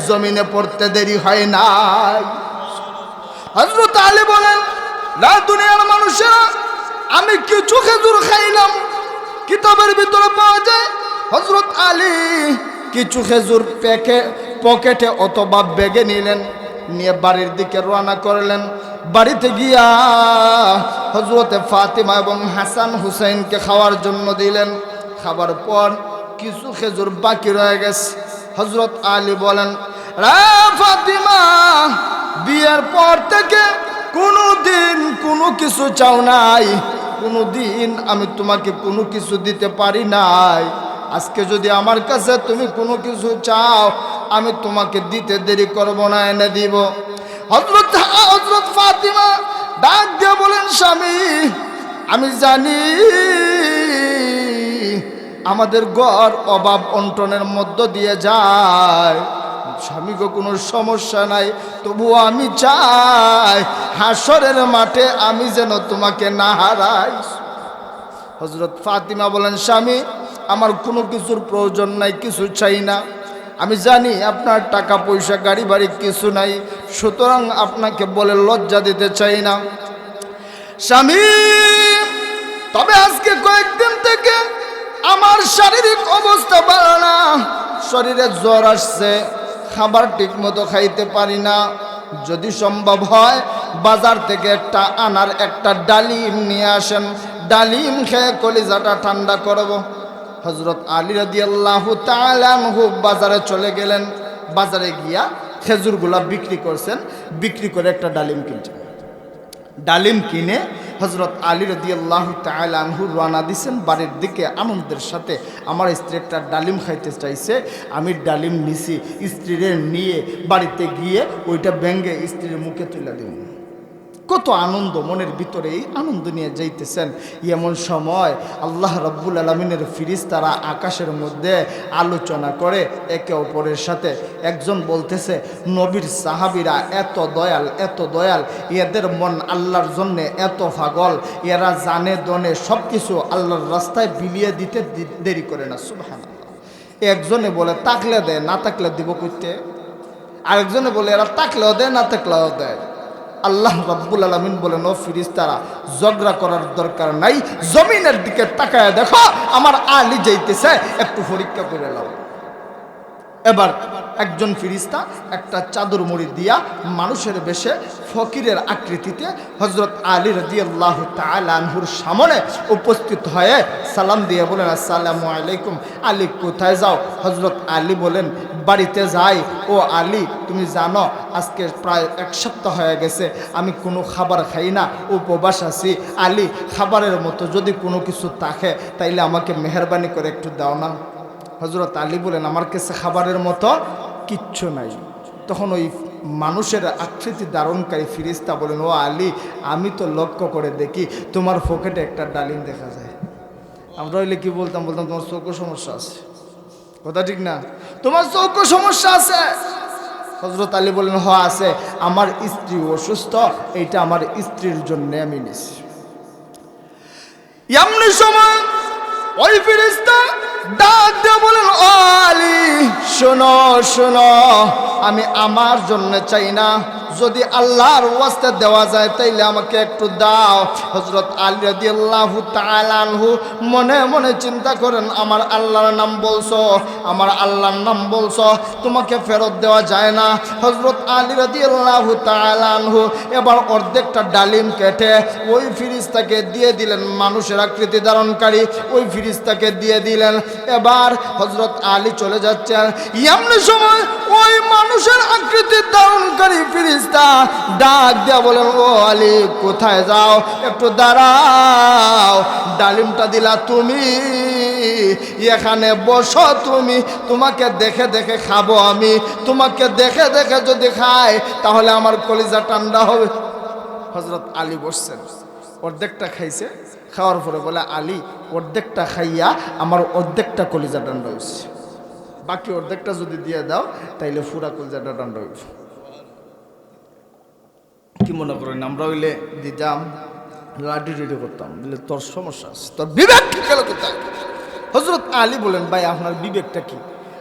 জমিনে পড়তে দেরি হয় নাই। হযরত আলী বলেন, না দুনিয়ার মানুষেরা আমি কিছু খেজুর খাইলাম, কিতাবের ভিতরে পাওয়া যায় হযরত আলী কিছু খেজুর পকেটে অথবা ব্যাগে নিলেন, নিয়ে বাড়ির দিকে রওনা করলেন। বাড়িতে গিয়া হযরতে ফাতিমা এবং হাসান হুসাইনকে খাওয়ার জন্য দিলেন। খাবার পর কিছু খেজুর বাকি রয়ে গেছে। হযরত আলী বলেন, রে ফাতিমা, বিয়ের পর থেকে কোনোদিন কোনো কিছু চাও নাই, কোনোদিন আমি তোমাকে কোনো কিছু দিতে পারি নাই। আজকে যদি আমার কাছে তুমি কোনো কিছু চাও আমি তোমাকে দিতে দেরি করব না, এনে দিব। হযরত ফাতিমা ডাক দিয়ে বলেন, স্বামী আমি জানি আমাদের ঘর অভাব অনটনের মধ্য দিয়ে যায়, স্বামীকে কোনো সমস্যা নাই, তবুও আমি চাই হাসরের মাঠে আমি যেন তোমাকে না হারাই। হযরত ফাতিমা বলেন, স্বামী আমার কোনো কিছুর প্রয়োজন নাই, কিছু চাই না। আমি জানি আপনার টাকা পয়সা গাড়ি বাড়ি কিছু নাই, সুতরাং আপনাকে বলে লজ্জা দিতে চাই না স্বামী। তবে আজকে কয়েকদিন থেকে আমার শারীরিক অবস্থা ভালো না, শরীরে জ্বর আসছে, খাবার ঠিক মতো খাইতে পারি না। যদি সম্ভব হয় বাজার থেকে একটা ডালিম নিয়ে আসেন, ডালিম খেয়ে কলিজাটা ঠান্ডা করব। হযরত আলী রাদিয়াল্লাহু তাআলা আনহু বাজারে চলে গেলেন। বাজারে গিয়া খেজুরগুলা বিক্রি করছেন, বিক্রি করে একটা ডালিম কিনছেন। ডালিম কিনে হযরত আলী রাদিয়াল্লাহু তাআলা আনহু রওনা দিয়েছেন বাড়ির দিকে আনন্দের সাথে। আমার স্ত্রী একটা ডালিম খাইতে চাইছে, আমি ডালিম নিছি, স্ত্রীরে নিয়ে বাড়িতে গিয়ে ওইটা ভেঙে স্ত্রীর মুখে তুলে দিন। কত আনন্দ, মনের ভিতরে এই আনন্দ নিয়ে যাইতেছেন। এমন সময় আল্লাহ রাব্বুল আলামিনের ফেরেশতারা আকাশের মধ্যে আলোচনা করে একে অপরের সাথে। একজন বলতেছে, নবীর সাহাবীরা এত দয়াল, এত দয়াল, এদের মন আল্লাহর জন্যে এত পাগল, এরা জানে দনে সব কিছু আল্লাহর রাস্তায় বিলিয়ে দিতে দেরি করে না। সুবহানাল্লাহ। একজনে বলে তাকলে দেয়, না তাকলে দিব কইতে। আরেকজনে বলে এরা তাকলেও দেয়, না তাকলেও দেয়। আল্লাহ রাব্বুল আলামিন বলেন, ও ফেরেশতারা, ঝগড়া করার দরকার নাই, জমিনের দিকে তাকায় দেখো আমার আলী যাইতেছে, একটু পরীক্ষা করে নাও। এবার একজন ফেরেশতা একটা চাদর মুড়ি দিয়া মানুষের বেশে ফকিরের আকৃতিতে হযরত আলী রাদিয়াল্লাহু তাআলা আনহুর সামনে উপস্থিত হয়ে সালাম দিয়ে বলেন, আসসালামু আলাইকুম। আলী, কোথায় যাও? হযরত আলী বলেন, বাড়িতে যাই। ও আলী, তুমি জানো আজকে প্রায় এক সপ্তাহ হয়ে গেছে আমি কোনো খাবার খাই না, উপবাস আছি। আলী, খাবারের মতো যদি কোনো কিছু থাকে তাইলে আমাকে মেহেরবানি করে একটু দাও না। হযরত আলী বলেন, আমার কাছে খাবারের মতো কিচ্ছু নাই। তখন ওই মানুষের আকৃতি ধারণকারী ফেরেশতা বলেন, ও আলী, আমি তো লক্ষ্য করে দেখি তোমার পকেটে একটা ডালিম দেখা যায়। আমরা হইলে কি বলতাম, তোমার চোখও সমস্যা আছে। কথা ঠিক না? তোমার চোখও সমস্যা আছে। হযরত আলী বলেন, হ আছে, আমার স্ত্রী অসুস্থ, এইটা আমার স্ত্রীর জন্য আমি নিছি। এমনি সময় ওই ফেরেশতা ডাক দিয়ে বলেন, ও আলী, শোনো শোনো, আমি আমার জন্য চাই না, যদি আল্লাহর ওয়াস্তে দেওয়া যায় তাইলে আমাকে একটু দাও। হযরত আলী রাদিয়াল্লাহু তাআলা আনহু মনে মনে চিন্তা করেন, আমার আল্লাহর নাম বলছো, আমার আল্লাহর নাম বলছো, তোমাকে ফেরত দেওয়া যায় না। হযরত আলী রাদিয়াল্লাহু তাআলা আনহু এবার অর্ধেকটা ডালিম কেটে ওই ফেরেশতাকে দিয়ে দিলেন, মানুষের আকৃতি ধারণকারী ওই ফেরেশতাকে দিয়ে দিলেন। এবার হযরত আলী চলে যাচ্ছেন। এমনি সময় ওই মানুষের আকৃতি ধারণকারী ফেরেশতা ডাক দিয়া বলেন, ও আলী, কোথায় যাও? একটু দাঁড়াও, ডালিমটা দিলা তুমি, এখানে বসো তুমি, তোমাকে দেখে দেখে খাবো আমি, তোমাকে দেখে দেখে যদি খাই তাহলে আমার কলিজা ঠান্ডা হবে। হযরত আলী বসছেন, অর্ধেকটা খাইছে, খাওয়ার পরে বলে, আলী, অর্ধেকটা খাইয়া আমার অর্ধেকটা কলিজা ঠান্ডা হয়েছে, বাকি অর্ধেকটা যদি দিয়ে দাও তাইলে পুরা কলিজাটা ঠান্ডা হইবে। কি মনে করেন আমরা হইলে দিতাম, লাডি রেডি করতাম, বলে তোর সমস্যা আছে, তোর বিবেক গেল কোথায়? হযরত আলী বলেন, ভাই আপনার বিবেকটা কি?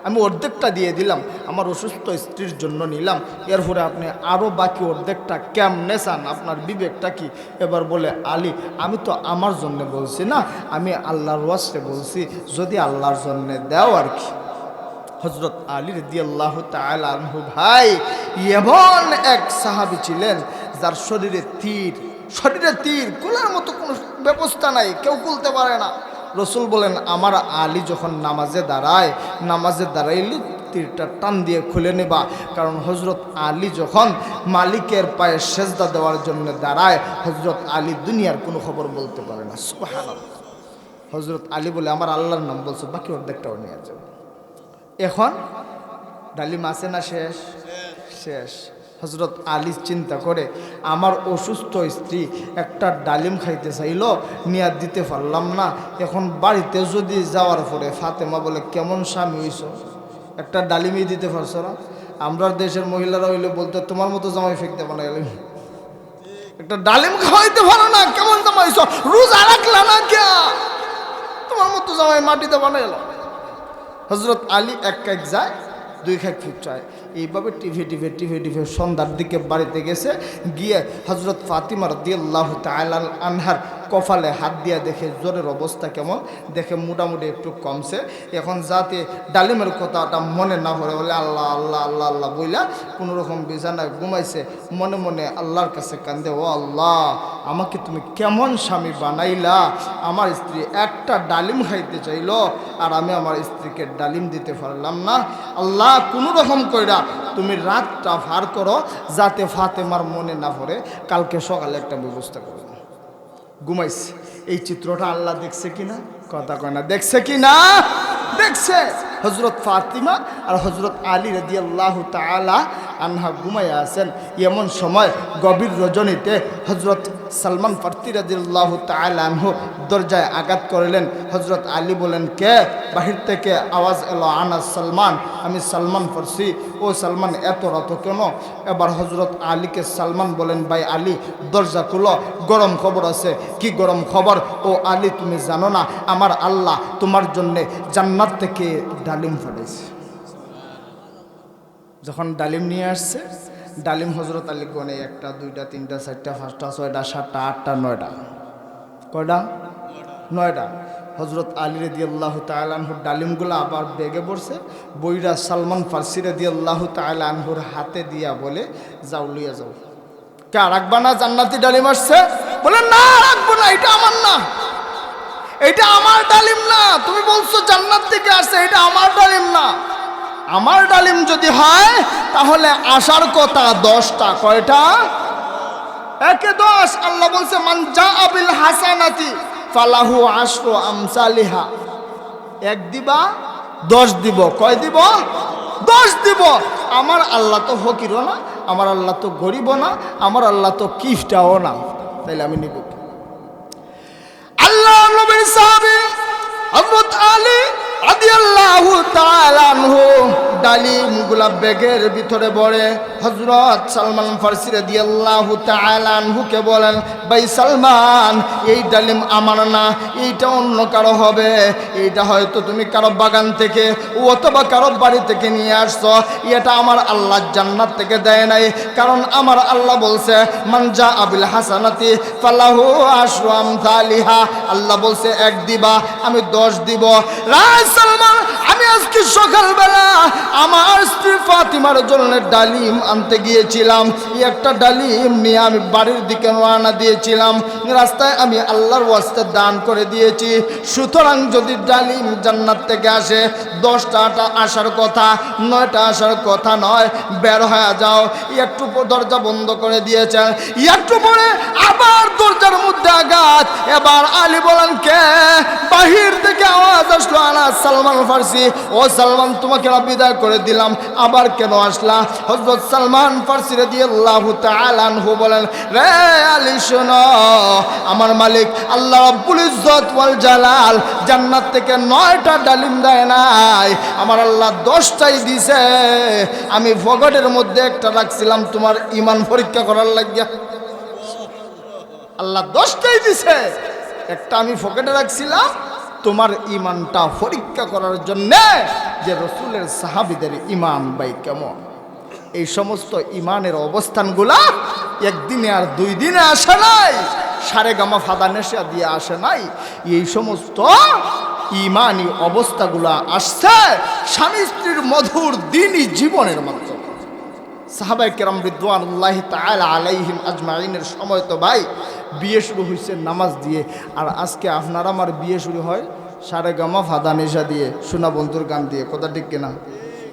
আমি অর্ধেকটা দিয়ে দিলাম, আমার অসুস্থ স্ত্রীর জন্য নিলাম, এরপরে আপনি আরও বাকি অর্ধেকটা কেমনে চান? আপনার বিবেকটা কি? এবার বলে, আলী, আমি তো আমার জন্য বলছি না, আমি আল্লাহর ওয়াস্তে বলছি, যদি আল্লাহর জন্য দেও আর কি। হযরত আলী রাদিয়াল্লাহু তাআলা আনহু ভাই এমন এক সাহাবী ছিলেন যার শরীরে তীর কুলার মতো কোনো ব্যবস্থা নাই, কেউ কুলতে পারে না। রসুল বলেন, আমার আলী যখন নামাজে দাঁড়াইলে তীরটা টান দিয়ে খুলে নেবা, কারণ হযরত আলী যখন মালিকের পায়ে সেজদা দেওয়ার জন্য দাঁড়ায়, হযরত আলী দুনিয়ার কোনো খবর বলতে পারে না। সুবহানাল্লাহ। হযরত আলী বলে, আমার আল্লাহর নাম বলছো, বাকি অর্ধেকটাও নিয়ে যাবে। এখন ডালিম আছে না শেষ। হযরত আলী চিন্তা করে, আমার অসুস্থ স্ত্রী একটা ডালিম খাইতে চাইল, নিয়ে দিতে পারলাম না, এখন বাড়িতে যদি যাওয়ার পরে ফাতেমা বলে, কেমন স্বামী হইছ, একটা ডালিমই দিতে পারছো না? আমরা দেশের মহিলারা হইলে বলতে, তোমার মতো জামাই ফেকতে বানাইলে, একটা ডালিম খাওয়াইতে পারো না, কেমন জামাইছ, রোজা রাখলা না কে, তোমার মতো জামাই মাটিতে বানাইল। হযরত আলী এক যায়, দুই খাক চায়, এইভাবে টিভে সন্ধ্যার দিকে বাড়িতে গেছে। গিয়ে হযরত ফাতিমা রাদিয়াল্লাহু তাআলা আনহার কপালে হাত দিয়া দেখে জ্বরের অবস্থা কেমন, দেখে মোটামুটি একটু কমছে। এখন যাতে ডালিমের কথাটা মনে না পড়ে বলে আল্লাহ আল্লাহ আল্লাহ আল্লাহ বইলা কোনো রকম বিছানায় ঘুমাইছে, মনে মনে আল্লাহর কাছে কান্দে, ও আল্লাহ, আমাকে তুমি কেমন স্বামী বানাইলা, আমার স্ত্রী একটা ডালিম খাইতে চাইল আর আমি আমার স্ত্রীকে ডালিম দিতে পারলাম না। আল্লাহ, কোনো রকম কইরা তুমি রাতটা পার করো, যাতে ফাতেমার মনে না পড়ে, কালকে সকালে একটা ব্যবস্থা করো। ঘুমাইছে। এই চিত্রটা আল্লাহ দেখছে কিনা? কথা কয় না। দেখছে কিনা? দেখছে। হযরত ফাতিমা আর হযরত আলী রাদিয়াল্লাহু তাআলা আনহা ঘুমাইয়া আছেন। এমন সময় গভীর রজনীতে হযরত সালমান ফারসি রাদিয়াল্লাহু তাআলা আনহু দরজায় আঘাত করলেন। হযরত আলী বলেন, কে? বাহির থেকে আওয়াজ এলো, আনা সালমান, আমি সালমান ফারসি। ও সালমান, এত রাত কেন? এবার হযরত আলীকে সালমান বলেন, ভাই আলী, দরজা খুলো, গরম খবর আছে। কি গরম খবর? ও আলী, তুমি জানো না আমার আল্লাহ তোমার জন্যে জান্নাত থেকে ডালিম পাঠাইছে। যখন ডালিম নিয়ে আসছে, ডালিম হযরত আলী গনে 1টা 2টা 3টা 4টা 5টা 6টা 7টা 8টা 9টা। কয়টা? 9টা। হযরত আলী রাদিয়াল্লাহু তাআলা আনহুর ডালিমগুলো আবার ব্যাগে পড়ছে। বইরা সালমান ফারসি রাদিয়াল্লাহু তাআলা আনহুর হাতে দিয়া বলে, যাও লইয়া যাও। কে রাখবা না? জান্নাতি ডালিম আসছে। বলে, না রাখবো না, এটা আমার না, এটা আমার ডালিম না। তুমি বলছো জান্নাত থেকে আসছে, এটা আমার ডালিম না। আমার ডালিম যদি হয় তাহলে আসার কথা 10টা। কয়টা? 1 এ 10। আল্লাহ বলছে, মান জাআ বিল হাসানাতি ফালাহু আশরু আমসালিহা। 1 দিবা 10 দিব। কয় দিব? 10 দিব। আমার আল্লাহ তো ফকিরও না, আমার আল্লাহ তো গরিবও না, আমার আল্লাহ তো কিফটাও না, তাইলে আমি নিব। আল্লাহ নবীর সাহাবী হযরত আলী রাদিয়াল্লাহু তাআলা আনহু ডালিমগুলা ব্যাগের ভিতরে ভরে হযরত সালমান ফারসি রাদিয়াল্লাহু তাআলা আনহুকে বলেন, ভাই সালমান, এই ডালিম আমার না, এইটা অন্য কারো হবে। এইটা হয়তো তুমি কারো বাগান থেকে অথবা কারো বাড়ি থেকে নিয়ে আসছো। এটা আমার আল্লাহ জান্নাত থেকে দেয় নাই, কারণ আমার আল্লাহ বলছে, মান জাআ বিল হাসানাতি ফালাহু আশরু আমসালিহা। আল্লাহ বলছে 1 দিবা, আমি 10 দিব। সালমান, আমি আজকে সকালবেলা আমার স্ত্রী ফাতিমার জন্য ডালিম আনতে গিয়েছিলাম। একটা ডালিম নিয়ে আমি বাড়ির দিকে রওনা দিয়েছিলাম। রাস্তায় আমি আল্লাহর ওয়াস্তে দান করে দিয়েছি। সুতরাং যদি ডালিম জান্নাত থেকে আসে, 10টা আসার কথা, 9টা আসার কথা নয়। বের হয়ে যাও। একটু দরজা বন্ধ করে দিয়েছেন। একটু পরে আবার দরজার মধ্যে আঘাত। এবার আলী বলেন, কে? বাহির থেকে আওয়াজ আসলো, আনা সালমান ফারসি। ও সালমান, তোমাকে বিদায় করে দিলাম, আবার কেন আসলা? হযরত সালমান ফারসি রাদিয়াল্লাহু তাআলা আনহু বলেন, রে আলী শোনো, আমার মালিক আল্লাহ রাব্বুল ইজ্জত ওয়াল জালাল জান্নাত থেকে 9টা ডালিম দেয় নাই, আমার আল্লাহ 10টাই দিছে। আমি পকেটের মধ্যে একটা রাখছিলাম তোমার ঈমান পরীক্ষা করার লাগিয়া। আল্লাহ 10টাই দিছে, একটা আমি পকেটে রাখছিলাম তোমার ঈমানটা পরীক্ষা করার জন্য, যে রাসূলের সাহাবীদের ঈমান ভাই কেমন। এই সমস্ত ঈমানের অবস্থানগুলা একদিনে আর 2 দিনে আসে নাই, সারেগামা ফাদা নেশা দিয়ে আসে নাই। এই সমস্ত ঈমানি অবস্থাগুলা আসছে স্বামী স্ত্রীর মধুর দ্বীনি জীবনের মাধ্যমে। সাহাবায়ে কেরাম রিদওয়ানুল্লাহি তাআলা আলাইহিম আজমাইনের সময় তো ভাই বিয়ে শুরু হয়েছে নামাজ দিয়ে, আর আজকে আপনার আমার বিয়ে শুরু হয় সারেগামা ফাদা নেশা দিয়ে, সোনা বন্ধুর গান দিয়ে। কথা ঠিক কিনা?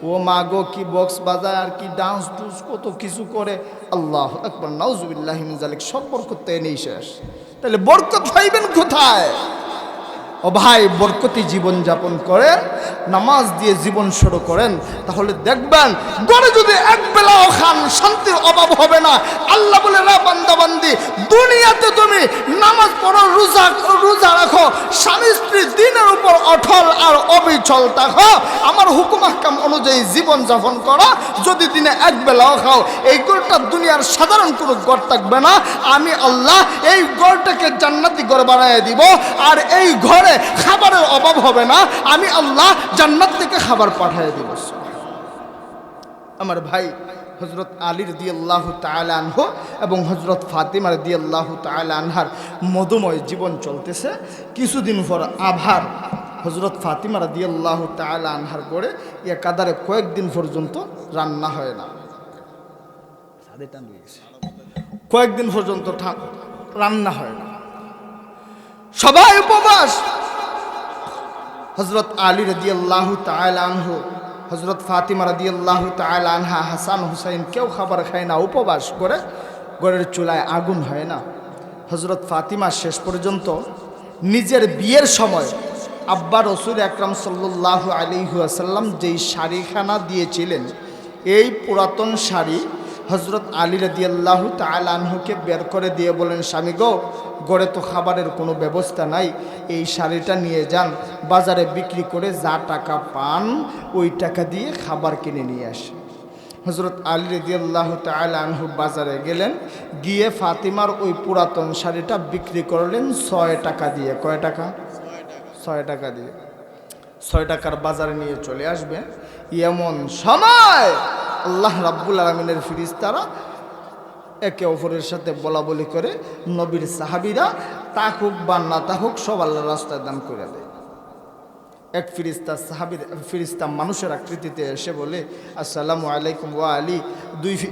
ও মা গো, কি বক্স বাজায় আর কি ডান্স টুন্স কত কিছু করে। আল্লাহু আকবার, নাউজুবিল্লাহি মিন যালিক। সব বরকত নেই শেষ। তাহলে বরকত পাইবেন কোথায়? ও ভাই, বরকতি জীবন যাপন করেন, নামাজ দিয়ে জীবন শুরু করেন, তাহলে দেখবেন গড়ে যদি এক বেলাও খান শান্তির অভাব হবে না। আল্লাহ বলে, রা বান্দা বান্দি, দুনিয়াতে তুমি নামাজ পড়ো, রোজা রাখো, স্বামী স্ত্রী দিনের উপর অটল আর অবিচল থাকো, আমার হুকুম আহকাম অনুযায়ী জীবন যাপন করো। যদি দিনে এক বেলাও খাও, এই গড়টা দুনিয়ার সাধারণ কোনো গড় থাকবে না। আমি আল্লাহ এই গড়টাকে জান্নাতি গড় বানায় দিব, আর এই ঘরে খাবারের অভাব হবে না। আমি আল্লাহ জান্নাত থেকে খাবার পাঠিয়ে দিব। আমার ভাই হযরত আলী রাদিয়াল্লাহু তাআলা আনহু এবং হযরত ফাতিমা রাদিয়াল্লাহু তাআলা আনহার মধুময় জীবন চলতেছে। কিছুদিন পর আবার হযরত ফাতিমা রাদিয়াল্লাহু তাআলা আনহার গড়ে একাধারে কয়েকদিন পর্যন্ত রান্না হয় না। কয়েকদিন পর্যন্ত রান্না হয় না, সবাই উপবাস। হযরত আলী রাদিয়াল্লাহু তাআলা আনহু, হযরত ফাতিমা রাদিয়াল্লাহু তাআলা আনহা, হাসান হুসাইন কেউ খাবার খায় না, উপবাস করে। ঘরের চুলায় আগুন হয় না। হযরত ফাতিমা শেষ পর্যন্ত নিজের বিয়ের সময় আব্বা রসুল আকরাম সাল্লাল্লাহু আলাইহি ওয়াসাল্লাম যেই শাড়িখানা দিয়েছিলেন, এই পুরাতন শাড়ি হযরত আলী রাদিয়াল্লাহু তাআলা আনহুকে বের করে দিয়ে বলেন, স্বামী গো, ঘরে তো খাবারের কোনো ব্যবস্থা নাই, এই শাড়িটা নিয়ে যান, বাজারে বিক্রি করে যা টাকা পান ওই টাকা দিয়ে খাবার কিনে নিয়ে আসেন। হযরত আলী রাদিয়াল্লাহু তাআলা আনহু বাজারে গেলেন, গিয়ে ফাতিমার ওই পুরাতন শাড়িটা বিক্রি করলেন 6 টাকা দিয়ে। কয় টাকা? 6 টাকা দিয়ে। 6 টাকার বাজারে নিয়ে চলে আসবে। এমন সময় আল্লাহ রাব্বুল আলামিনের ফেরেশতারা একে অপরের সাথে বলা বলি করে, নবীর সাহাবীরা তাক হোক বা না তাক হোক সব আল্লাহর রাস্তায় দান করে দেয়। এক ফিরিস্তা মানুষের আকৃতিতে এসে বলে, আসসালামু আলাইকুম ওয়া আলী।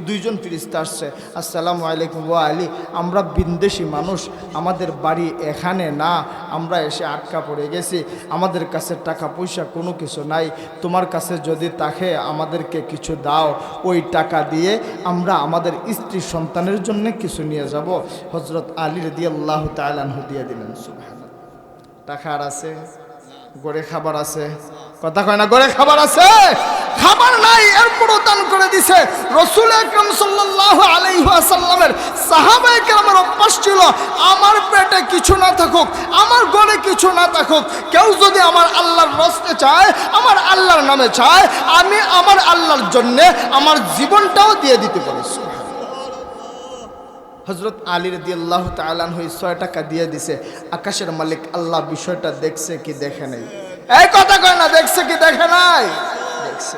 দুইজন ফিরিস্তা আসছে, আসসালামু আলাইকুম ওয়া আলী, আমরা বিদেশি মানুষ, আমাদের বাড়ি এখানে না, আমরা এসে আটকা পড়ে গেছি, আমাদের কাছে টাকা পয়সা কোনো কিছু নাই, তোমার কাছে যদি থাকে আমাদেরকে কিছু দাও, ওই টাকা দিয়ে আমরা আমাদের স্ত্রী সন্তানের জন্য কিছু নিয়ে যাব। হযরত আলী রাদিয়াল্লাহু তাআলা আনহু দিয়ে দিলেন। সুবহানাল্লাহ। টাকা আর আছে, গড়ে খাবার আছে, কথা কয় না, গড়ে খাবার আছে, খাবার নাই, এরপরও দান করে দিছে। রাসূল আকরাম সাল্লাল্লাহু আলাইহি ওয়াসাল্লামের সাহাবায়ে কেরামের অভ্যাস ছিল, আমার পেটে কিছু না থাকুক, আমার ঘরে কিছু না থাকুক, কেউ যদি আমার আল্লাহর রাস্তায় চায়, আমার আল্লাহর নামে চায়, আমি আমার আল্লাহর জন্য আমার জীবনটাও দিয়ে দিতে পারি। হযরত আলী রাদিয়াল্লাহু তাআলা আনহু 6 টাকা দিয়ে দিছে। আকাশের মালিক আল্লাহ বিষয়টা দেখছে কি দেখে নাই? এই কথা কয় না, দেখছে কি দেখে নাই? দেখছে।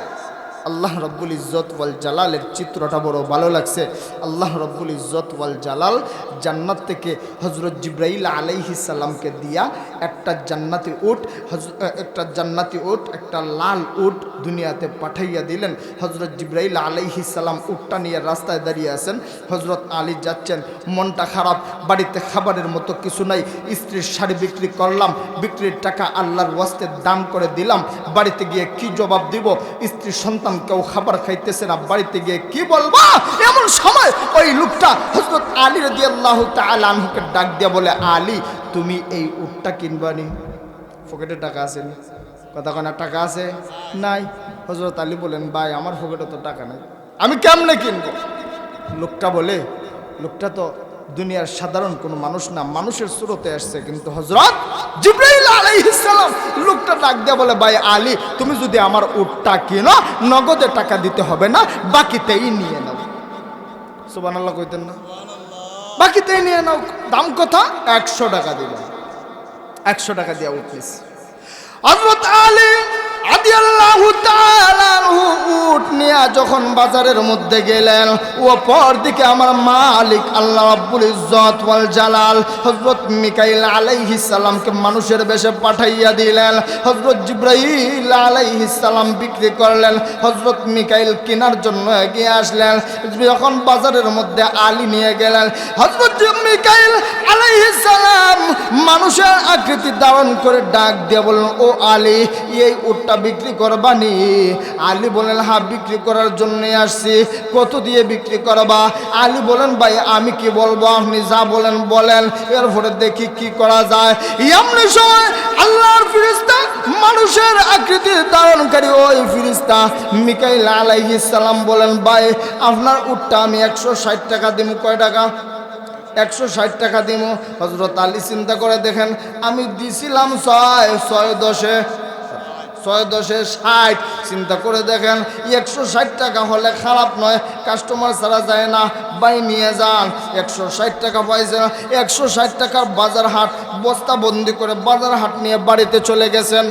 আল্লাহ রব্বুল ইজ্জত ওয়াল জালালের চিত্রটা বড় ভালো লাগছে। আল্লাহ রব্বুল ইজ্জত ওয়াল জালাল জান্নাত থেকে হযরত জিবরাইল আলাইহিস সালামকে দিয়া একটা জান্নাতি উট, একটা লাল উট দুনিয়াতে পাঠাইয়া দিলেন। হযরত জিবরাইল আলাইহিস সালাম উটটা নিয়ে রাস্তায় দাঁড়িয়ে আছেন। হযরত আলী যাচ্ছেন, মনটা খারাপ, বাড়িতে খাবারের মতো কিছু নাই, স্ত্রীর শাড়ি বিক্রি করলাম, বিক্রির টাকা আল্লাহর ওয়াস্তে দান করে দিলাম, বাড়িতে গিয়ে কি জবাব দিব? স্ত্রীর সন্তান কেউ খাবার খাইতেছে না, বাড়িতে গিয়ে কি বলবা? এমন সময় ওই লোকটা হযরত আলী রাদিয়াল্লাহু তাআলা আনহুকে ডাক দিয়া বলে, আলী, তুমি এই উটটা কিনবানি? পকেটে টাকা আছে নি? কথা কয় না, টাকা আছে নাই? হযরত আলী বলেন, ভাই আমার পকেটে তো টাকা নাই, আমি কেমনে কিনবো? লোকটা বলে, লোকটা তো দুনিয়ার সাধারণ কোনো মানুষ না, মানুষের সুরতে আসছে, কিন্তু হযরত জিবরাইল আলাইহিস সালাম। লোকটা ডাক দিয়া বলে, ভাই আলী, তুমি যদি আমার উটটা কিনো, নগদে টাকা দিতে হবে না, বাকিতেই নিয়ে নাও। সুবহানাল্লাহ কইতেন না? বাকিতেই নিয়ে নাও। দাম কত? 100 টাকা দিবেন। 100 টাকা দিয়া উট নিছে। হযরত আলী রাদিয়াল্লাহু তাআলা উট নিয়ে যখন বাজারের মধ্যে গেলেন, ওপর দিকে আমার মালিক আল্লাহ রাব্বুল ইজ্জত ওয়াল জালাল হযরত মিকাইল আলাইহিস সালামকে মানুষের বেশে পাঠাইয়া দিলেন। হযরত জিবরাইল আলাইহিস সালাম বিক্রি করলেন, হযরত মিকাইল কেনার জন্য এগিয়ে আসলেন। যখন বাজারের মধ্যে আলী নিয়ে গেলেন, হযরত মিকাইল আলাইহিস সালাম মানুষের আকৃতি ধারণ করে ডাক দিয়ে বললেন, ও আলী, এই উটটা বিক্রি করবানি? আলী বলেন, হ্যাঁ, বিক্রি করার জন্য আসছি। কত দিয়ে বিক্রি করবা? আলী বলেন, ভাই আমি কি বলবো, আপনি যা বলেন বলেন, এরপরে দেখি কি করা যায়। এমনি সময় আল্লাহর ফেরেশতা, মানুষের আকৃতি ধারণকারী ওই ফেরেশতা মিকাইল আলাইহিস সালাম বলেন, ভাই আপনার উটটা আমি 160 টাকা দিব। কয় টাকা? 160 টাকা দিব। হযরত আলী চিন্তা করে দেখেন, আমি দিছিলাম 6 চিন্তা করে দেখেন, 160 টাকা হলে খারাপ নয়, কাস্টমার ছাড়া যায় না, বাই নিয়ে যান। 160 টাকা পাইছেন, 160 টাকার বাজার হাট বস্তা বন্দি করে বাজার হাট নিয়ে বাড়িতে চলে গেছেন।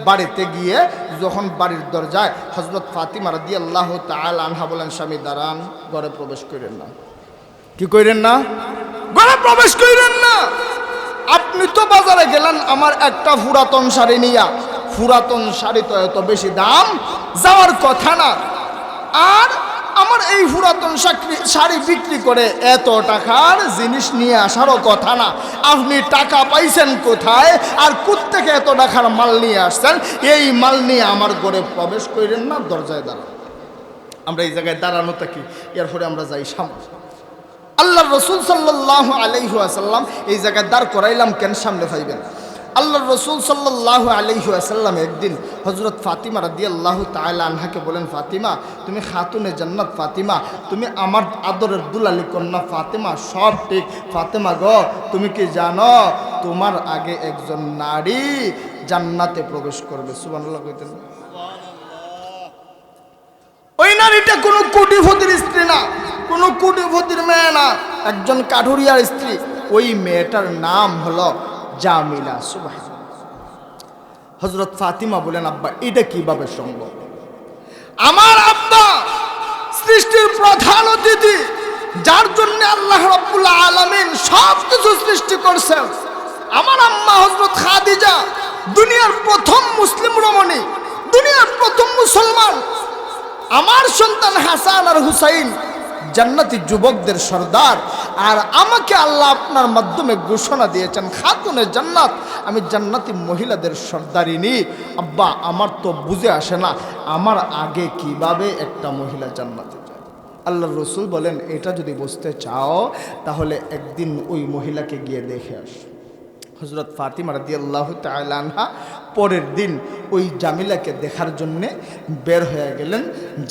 বাড়িতে গিয়ে যখন বাড়ির দরজায় হযরত ফাতিমা রাদিয়াল্লাহু তাআলা আনহা বলেন, স্বামী দাঁড়ান, ঘরে প্রবেশ করেন না। কি কইরেন না? ঘরে প্রবেশ কইরেন না। আপনি তো বাজারে গেলেন আমার একটা পুরাতন শাড়ি নিয়া, পুরাতন শাড়ি তো এত বেশি দাম যাওয়ার কথা না, আর আমার এই পুরাতন শাড়ি বিক্রি করে এত টাকার জিনিস নিয়ে আসারও কথা না। আপনি টাকা পাইছেন কোথায়, আর কোত্থেকে এত টাকার মাল নিয়ে আসছেন? এই মাল নিয়ে আমার ঘরে প্রবেশ করেন না, দরজায় দাঁড়ান। আমরা এই জায়গায় দাঁড়ানো থাকি, এরপরে আমরা যাই সামনে। আল্লাহর রাসূল সাল্লাল্লাহু আলাইহি ওয়াসাল্লাম এই জায়গায় দাঁড় করাইলাম কেন সামনে পাইবেন। আল্লাহর রাসূল সাল্লাল্লাহু আলাইহি ওয়াসাল্লাম একদিন হযরত ফাতিমা রাদিয়াল্লাহু তাআলা আনহাকে বলেন, ফাতিমা তুমি খাতুনে জান্নাত, ফাতিমা তুমি আমার আদরের দুলালি কন্যা ফাতিমা, সব ঠিক। ফাতিমা গো, তুমি কি জানো তোমার আগে একজন নারী জান্নাতে প্রবেশ করবে? সুবহানাল্লাহ কইতেন। ওই নারীটা কোনো কোটিপতির স্ত্রী না, কোনো কোটিপতির মেয়ে না, একজন কাঠুরিয়ার স্ত্রী। ওই মেয়েটার নাম হলো জামিলা। সুবহানাল্লাহ। হযরত ফাতিমা বলেন, আব্বা এটা কিভাবে সম্ভব? আমার আব্বা সৃষ্টির প্রধান অতিথি, যার জন্য আল্লাহ রাব্বুল আলামিন সব কিছু সৃষ্টি করেছেন। আমার আম্মা হযরত খাদিজা দুনিয়ার প্রথম মুসলিম রমণী, দুনিয়ার প্রথম মুসলমান। আমার সন্তান হাসান আর হুসাইন জান্নাতি যুবকদের সর্দার। আর আমাকে আল্লাহ আপনার মাধ্যমে ঘোষণা দিয়েছেন খাতুনে জান্নাত, আমি জান্নাতি মহিলাদের সর্দারিনী। আব্বা আমার তো বুঝে আসে না, আমার আগে কিভাবে একটা মহিলা জান্নাতে যায়? আল্লাহর রাসূল বলেন, এটা যদি বুঝতে চাও তাহলে একদিন ওই মহিলাকে গিয়ে দেখে আস। হযরত ফাতিমা রাদিয়াল্লাহু তাআলা আনহা পরের দিন ওই জামিলাকে দেখার জন্যে বের হয়ে গেলেন।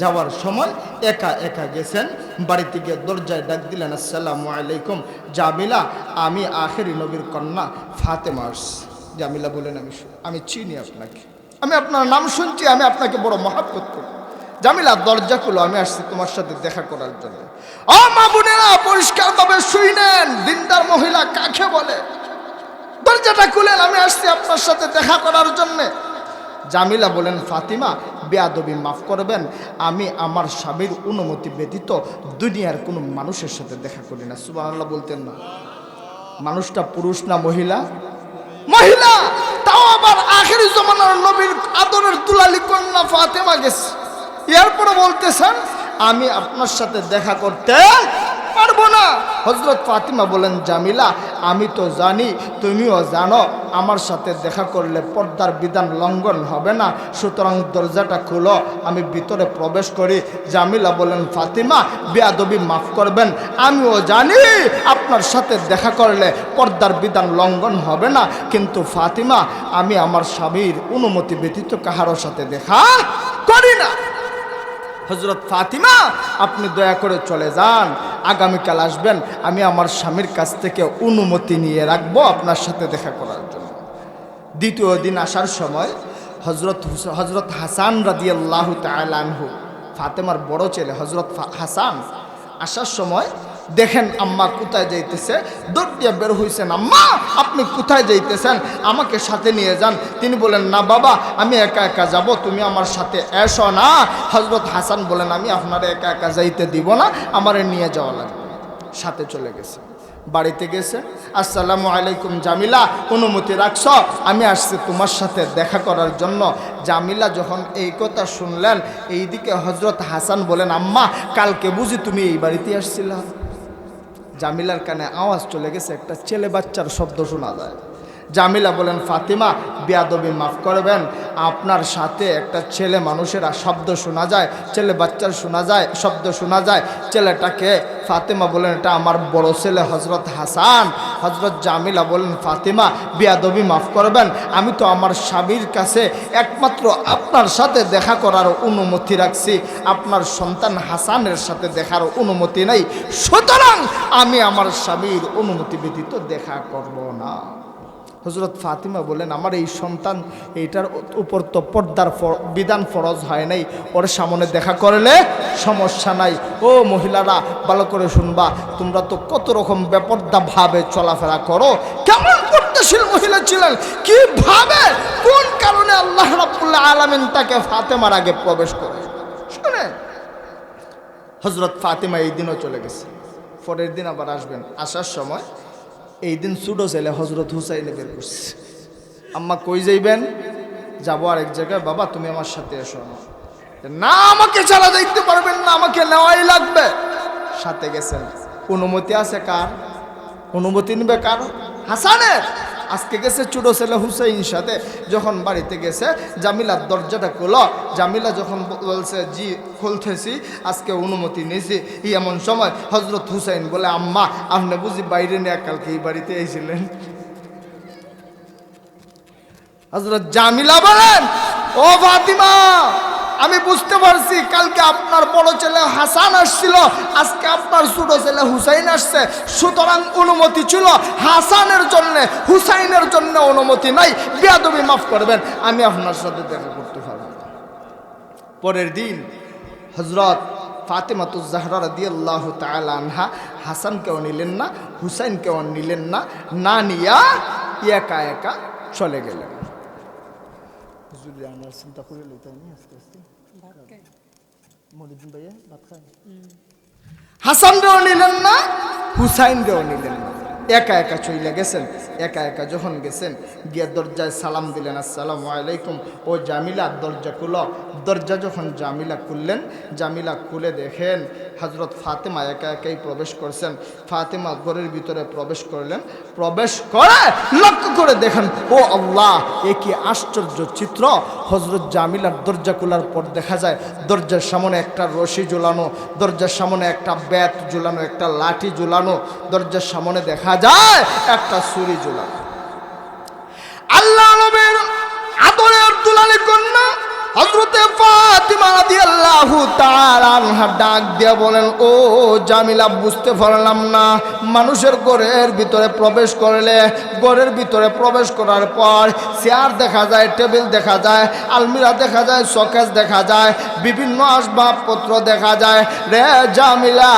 যাওয়ার সময় একা একা গেছেন। বাড়িতে গিয়ে দরজায় ডাক দিলেন, আসসালামু আলাইকুম জামিলা, আমি আখেরি নবীর কন্যা ফাতেমা আসছি। জামিলা বলেন, আমি চিনি আপনাকে, আমি আপনার নাম শুনছি, আমি আপনাকে বড় মহব্বত করি। জামিলা দরজা খুলো, আমি আসছি তোমার সাথে দেখা করার জন্য। ও মা বোনেরা, পরিষ্কারভাবে শুনেন দিনদার মহিলা কাকে বলে। দরজাটা খুলেন, আমি আসছি আপনার সাথে দেখা করার জন্য। জামিলা বলেন, ফাতিমা বেয়াদবি মাফ করবেন, আমি আমার স্বামীর অনুমতি ব্যতীত দুনিয়ার কোনো মানুষের সাথে দেখা করি না। সুবহানাল্লাহ বলতেন না? মানুষটা পুরুষ না মহিলা? মহিলা, তাও আবার আখেরি জমানার নবীর আদরের দুলালি কন্যা ফাতেমা গেছে। এরপরে বলতেছেন আমি আপনার সাথে দেখা করতে পারবো না। হযরত ফাতিমা বলেন, জামিলা আমি তো জানি, তুমিও জানো, আমার সাথে দেখা করলে পর্দার বিধান লঙ্ঘন হবে না, সুতরাং দরজাটা খুলো, আমি ভিতরে প্রবেশ করি। জামিলা বলেন, ফাতিমা বেয়াদবি মাফ করবেন, আমিও জানি আপনার সাথে দেখা করলে পর্দার বিধান লঙ্ঘন হবে না, কিন্তু ফাতিমা আমি আমার স্বামীর অনুমতি ব্যতীত কাহারও সাথে দেখা করি না। হযরত ফাতিমা আপনি দয়া করে চলে যান, আগামীকাল আসবেন, আমি আমার স্বামীর কাছ থেকে অনুমতি নিয়ে রাখবো আপনার সাথে দেখা করার জন্য। দ্বিতীয় দিন আসার সময় হযরত হাসান রাদিয়াল্লাহু তাআলা আনহু, ফাতেমার বড় ছেলে হযরত হাসান, আসার সময় দেখেন আম্মা কোথায় যাইতেছে, দৌড় দিয়ে বের হয়েছেন। আম্মা আপনি কোথায় যাইতেছেন, আমাকে সাথে নিয়ে যান। তিনি বলেন, না বাবা আমি একা একা যাব, তুমি আমার সাথে এসো না। হযরত হাসান বলেন, আমি আপনারা একা একা যাইতে দিব না, আমারে নিয়ে যাওয়া লাগবে। সাথে চলে গেছে। বাড়িতে গেছে, আসসালামু আলাইকুম জামিলা, অনুমতি রাখছ, আমি আসছি তোমার সাথে দেখা করার জন্য। জামিলা যখন এই কথা শুনলেন, এইদিকে হযরত হাসান বলেন, আম্মা কালকে বুঝি তুমি এই বাড়িতে আসছিলা? জামিলার কানে আওয়াজ চলে গেছে, একটা ছেলে বাচ্চার শব্দ শোনা যায়। জামিলা বলেন, ফাতিমা বেয়াদবি মাফ করবেন, আপনার সাথে একটা ছেলে মানুষের শব্দ শোনা যায়, ছেলে বাচ্চার শোনা যায়, শব্দ শোনা যায়, ছেলেটাকে? ফাতিমা বলেন, এটা আমার বড় ছেলে হযরত হাসান। হযরত জামিলা বলেন, ফাতিমা বেয়াদবি মাফ করবেন, আমি তো আমার স্বামীর কাছে একমাত্র আপনার সাথে দেখা করার অনুমতি রাখছি, আপনার সন্তান হাসানের সাথে দেখার অনুমতি নেই, সুতরাং আমি আমার স্বামীর অনুমতি ব্যতীত দেখা করব না। হযরত ফাতিমা বলেন, আমার এই সন্তান, এইটার উপর তো পর্দার বিধান ফরজ হয় নাই, ওর সামনে দেখা করলে সমস্যা নাই। ও মহিলারা ভালো করে শুনবা, তোমরা তো কত রকম বেপর্দা ভাবে চলাফেরা করো। কেমন পর্দাশীল মহিলা ছিলেন, কিভাবে কোন কারণে আল্লাহ রাব্বুল আলামিন তাকে ফাতেমার আগে প্রবেশ করে শুনেন। হযরত ফাতিমা এই দিনও চলে গেছে, পরের দিন আবার আসবেন। আসার সময় এই দিন ছোট ছেলে হযরত হুসাইন বের করছে। আম্মা কই যাইবেন? যাবো আরেক জায়গায়। বাবা তুমি আমার সাথে এসো। না আমাকে ছাড়া যাইতে পারবেন না, আমাকে নেওয়াই লাগবে। সাথে গেছেন। অনুমতি আছে কার? অনুমতি নিবে কার? হাসানের। আজকে গেছে ছোট ছেলে হুসাইন সাথে, যখন বাড়িতে গেছে জামিলার দরজাটা খুলো, জামিলা যখন বলছে জি খুলতেছি, আজকে অনুমতি নিয়েছি, এমন সময় হজরত হুসাইন বলে আম্মা আপনি বুঝি বাইরে নিয়ে কালকে এই বাড়িতে এসেছিলেন? হযরত জামিলা বলেন ও ফাতিমা, আমি বুঝতে পারছি কালকে আপনার বড় ছেলে হাসান আসছিল, আজকে আপনার ছোট ছেলে হুসাইন আসছে, সুতরাং অনুমতি ছিল হাসানের জন্য, হুসাইনের জন্য অনুমতি নাই, বেয়াদবি মাফ করবেন, আমি আপনার সাথে দেখা করতে পারবো না। পরের দিন হযরত ফাতেমাতুজ জাহরা রাদিয়াল্লাহু তাআলা আনহা হাসানকেও নিলেন না, হুসাইনকেও নিলেন না, না নিয়া একা একা চলে গেলেন। চিন্তা করে হাসানকেও নিলেন না, হুসাইনকেও নিলেন না, একা একা চলে গেছেন। একা একা যখন গেছেন গিয়ে দরজায় সালাম দিলেন, আসসালামু আলাইকুম, ও জামিলা দরজা খুলো। দরজা যখন জামিলা খুললেন, জামিলা খুলে দেখেন হযরত ফাতেমা একা একাই প্রবেশ করছেন। ফাতেমা ঘরের ভিতরে প্রবেশ করলেন, প্রবেশ করে লক্ষ্য করে দেখেন ও আল্লাহ, এ কি আশ্চর্য চিত্র! হযরত জামিলার দরজা খোলার পর দেখা যায় দরজার সামনে একটা রশি ঝুলানো, দরজার সামনে একটা ব্যাট ঝুলানো, একটা লাঠি ঝুলানো, দরজার সামনে দেখা যায় একটা ছুরি ঝুলানো। আল্লাহ নবীর আদরের দুলালি কন্যা হযরতে ফাতিমা রাদিয়াল্লাহু তাআলা আনহা ডাক দিয়ে বলেন ও জামিলা, বুঝতে পারলাম না, মানুষের ঘরের ভিতরে প্রবেশ করলে, ঘরের ভিতরে প্রবেশ করার পর চেয়ার দেখা যায়, টেবিল দেখা যায়, আলমিরা দেখা যায়, শোকেস দেখা যায়, বিভিন্ন আসবাবপত্র দেখা যায়, রে জামিলা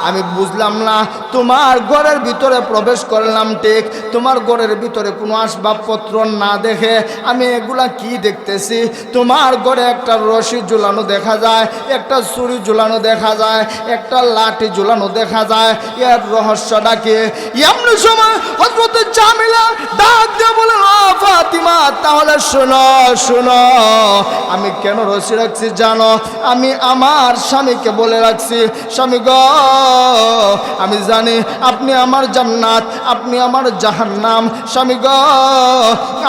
আমি বুঝলাম না, তোমার ঘরের ভিতরে প্রবেশ করলাম ঠিক, তোমার ঘরের ভিতরে কোনো আসবাবপত্র না দেখে আমি এগুলা কি দেখতেছি? তোমার ঘরে একটা রশি ঝুলানো দেখা যায়, একটা ছুরি ঝুলানো দেখা যায়, একটা লাঠি ঝুলানো দেখা যায়, এর রহস্যটা কি? এমন সময় হযরত জামিলা ডাক দিয়ে বলেন ও ফাতিমা, তাহলে শোনো শোনো, আমি কেন রশি রাখছি জানো? আমি আমার স্বামীকে বলে রাখছি, স্বামী গো, আমি জানি আপনি আমার জান্নাত, আপনি আমার জাহান্নাম, স্বামী গো,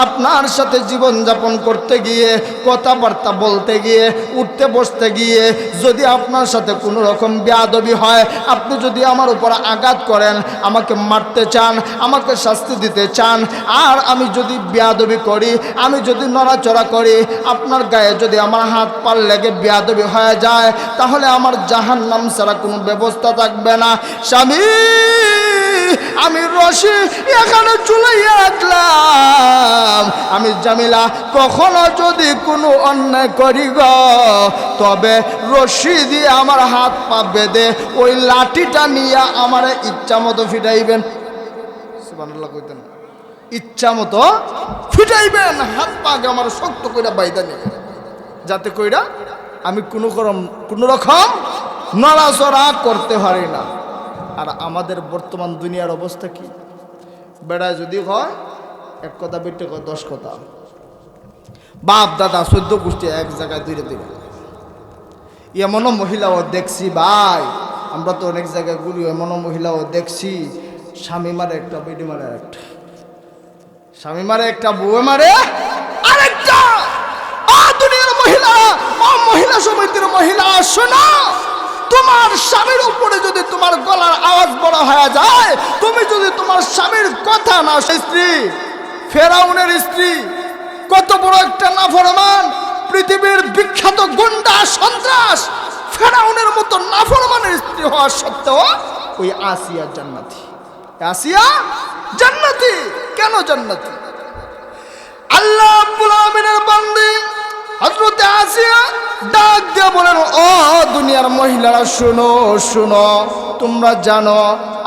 আপনার সাথে জীবন যাপন করতে গিয়ে, কথাবার্তা বলতে গিয়ে, উঠতে বসতে গিয়ে যদি আপনার সাথে কোনো রকম বেয়াদবি হয়, আপনি যদি আমার উপর আঘাত করেন, আমাকে মারতে চান, আমাকে শাস্তি দিতে চান, আর আমি যদি বেয়াদবি করি, আমি যদি নড়াচড়া করি, আপনার গায়ে যদি আমার হাত পা লেগে বেয়াদবি হয়ে যায়, তাহলে আমার জাহান্নাম ছাড়া কোনো ব্যবস্থা থাকবে না। স্বামী আমি রশি এখানে ঝুলাইয়া রাখলাম, আমি জামিলা কখনো যদি কোনো অন্যায় করি গো, তবে রশি দিয়ে আমার হাত পা বেঁধে ওই লাঠিটা নিয়ে আমার ইচ্ছা মতো ফিটাইবেন। সুবহানাল্লাহ কইতেন, ইচ্ছা মতো ফিটাইবেন, হাত পাকে আমার শক্ত কইরা বাইদা নেবেন, যাতে কইরা আমি কোনো রকম নড়াচড়া করতে পারি না। আর আমাদের বর্তমান দুনিয়ার অবস্থা কি? বেড়ায় যদি হয় এক কথা, বেটে কয় 10 কথা, বাপ দাদা 14 গোষ্ঠী এক জায়গায় দূরে দূরে। এমনও মহিলাও দেখছি ভাই, আমরা তো অনেক জায়গায় ঘুরি, এমনও মহিলাও দেখছি স্বামী মারে একটা, বেটি মারে একটা, স্বামী মারে একটা, বউ মারে আরেকটা। দুনিয়ার মহিলা, মহিলা সমিতির মহিলা, শোনো, তোমার স্বামীর উপরে যদি তোমার গলার আওয়াজ বড় হয়ে যায়, তুমি যদি তোমার স্বামীর কথা না, স্ত্রী ফেরাউনের স্ত্রী কত বড় একটা নাফরমান, পৃথিবীর বিখ্যাত গুন্ডা সন্ত্রাস, ফেরাউনের মতো নাফরমানের স্ত্রী হওয়া সত্ত্বেও ওই আসিয়া জান্নাতি। আসিয়া জান্নাতি কেন জান্নাতি? আল্লাহ রাব্বুল আমিনের বান্দি হযরত আসিয়া ডাক দিয়ে বলেন ও দুনিয়ার মহিলারা শোনো শোনো, তোমরা জানো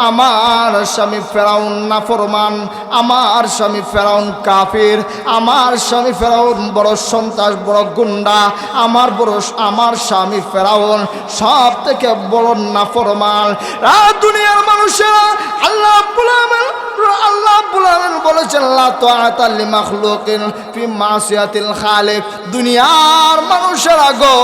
আমার স্বামী ফেরাউন নাফরমান, আমার স্বামী ফেরাউন কাফির, আমার স্বামী ফেরাউন বড় সন্ত্রাস, বড় গুন্ডা, আমার স্বামী ফেরাউন সব থেকে বড় নাফরমান। দুনিয়ার মানুষেরা আল্লাহ রাব্বুল আমিন বলেছেন লা তাআতা লিমাখলুকিন ফি মাসিয়াতিল খালিক, দুনিয়ার মানুষেরা গো,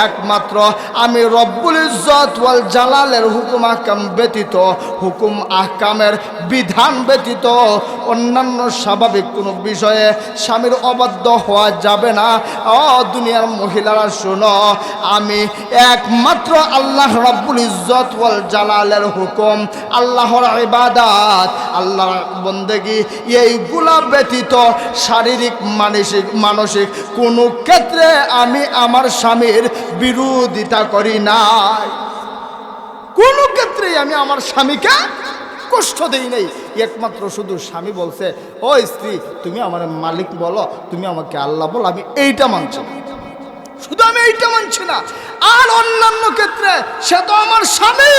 একমাত্র আমি রব্বুল ইজ্জত ওয়াল জালালের হুকুম আহকাম ব্যতীত, হুকুম আহকামের বিধান ব্যতীত অন্যান্য স্বাভাবিক কোনো বিষয়ে স্বামীর অবাধ্য হওয়া যাবে না। ও দুনিয়ার মহিলারা শোনো, আমি একমাত্র আল্লাহ রব্বুল ইজ্জত ওয়াল জালালের হুকুম, আল্লাহর ইবাদত, আল্লাহর বন্দেগী এইগুলা ব্যতীত শারীরিক মানসিক কোনো ক্ষেত্রে আমি আমার স্বামীর বিরোধিতা করি নাই। কোনো ক্ষেত্রেই আমি আমার স্বামীকে কষ্ট দেই নাই। একমাত্র শুধু স্বামী বলছে, ও স্ত্রী তুমি আমার মালিক বলো, তুমি আমাকে আল্লাহ বলো, আমি এইটা মানছি না, শুধু আমি এইটা মানছি না। আর অন্যান্য ক্ষেত্রে সে তো আমার স্বামী,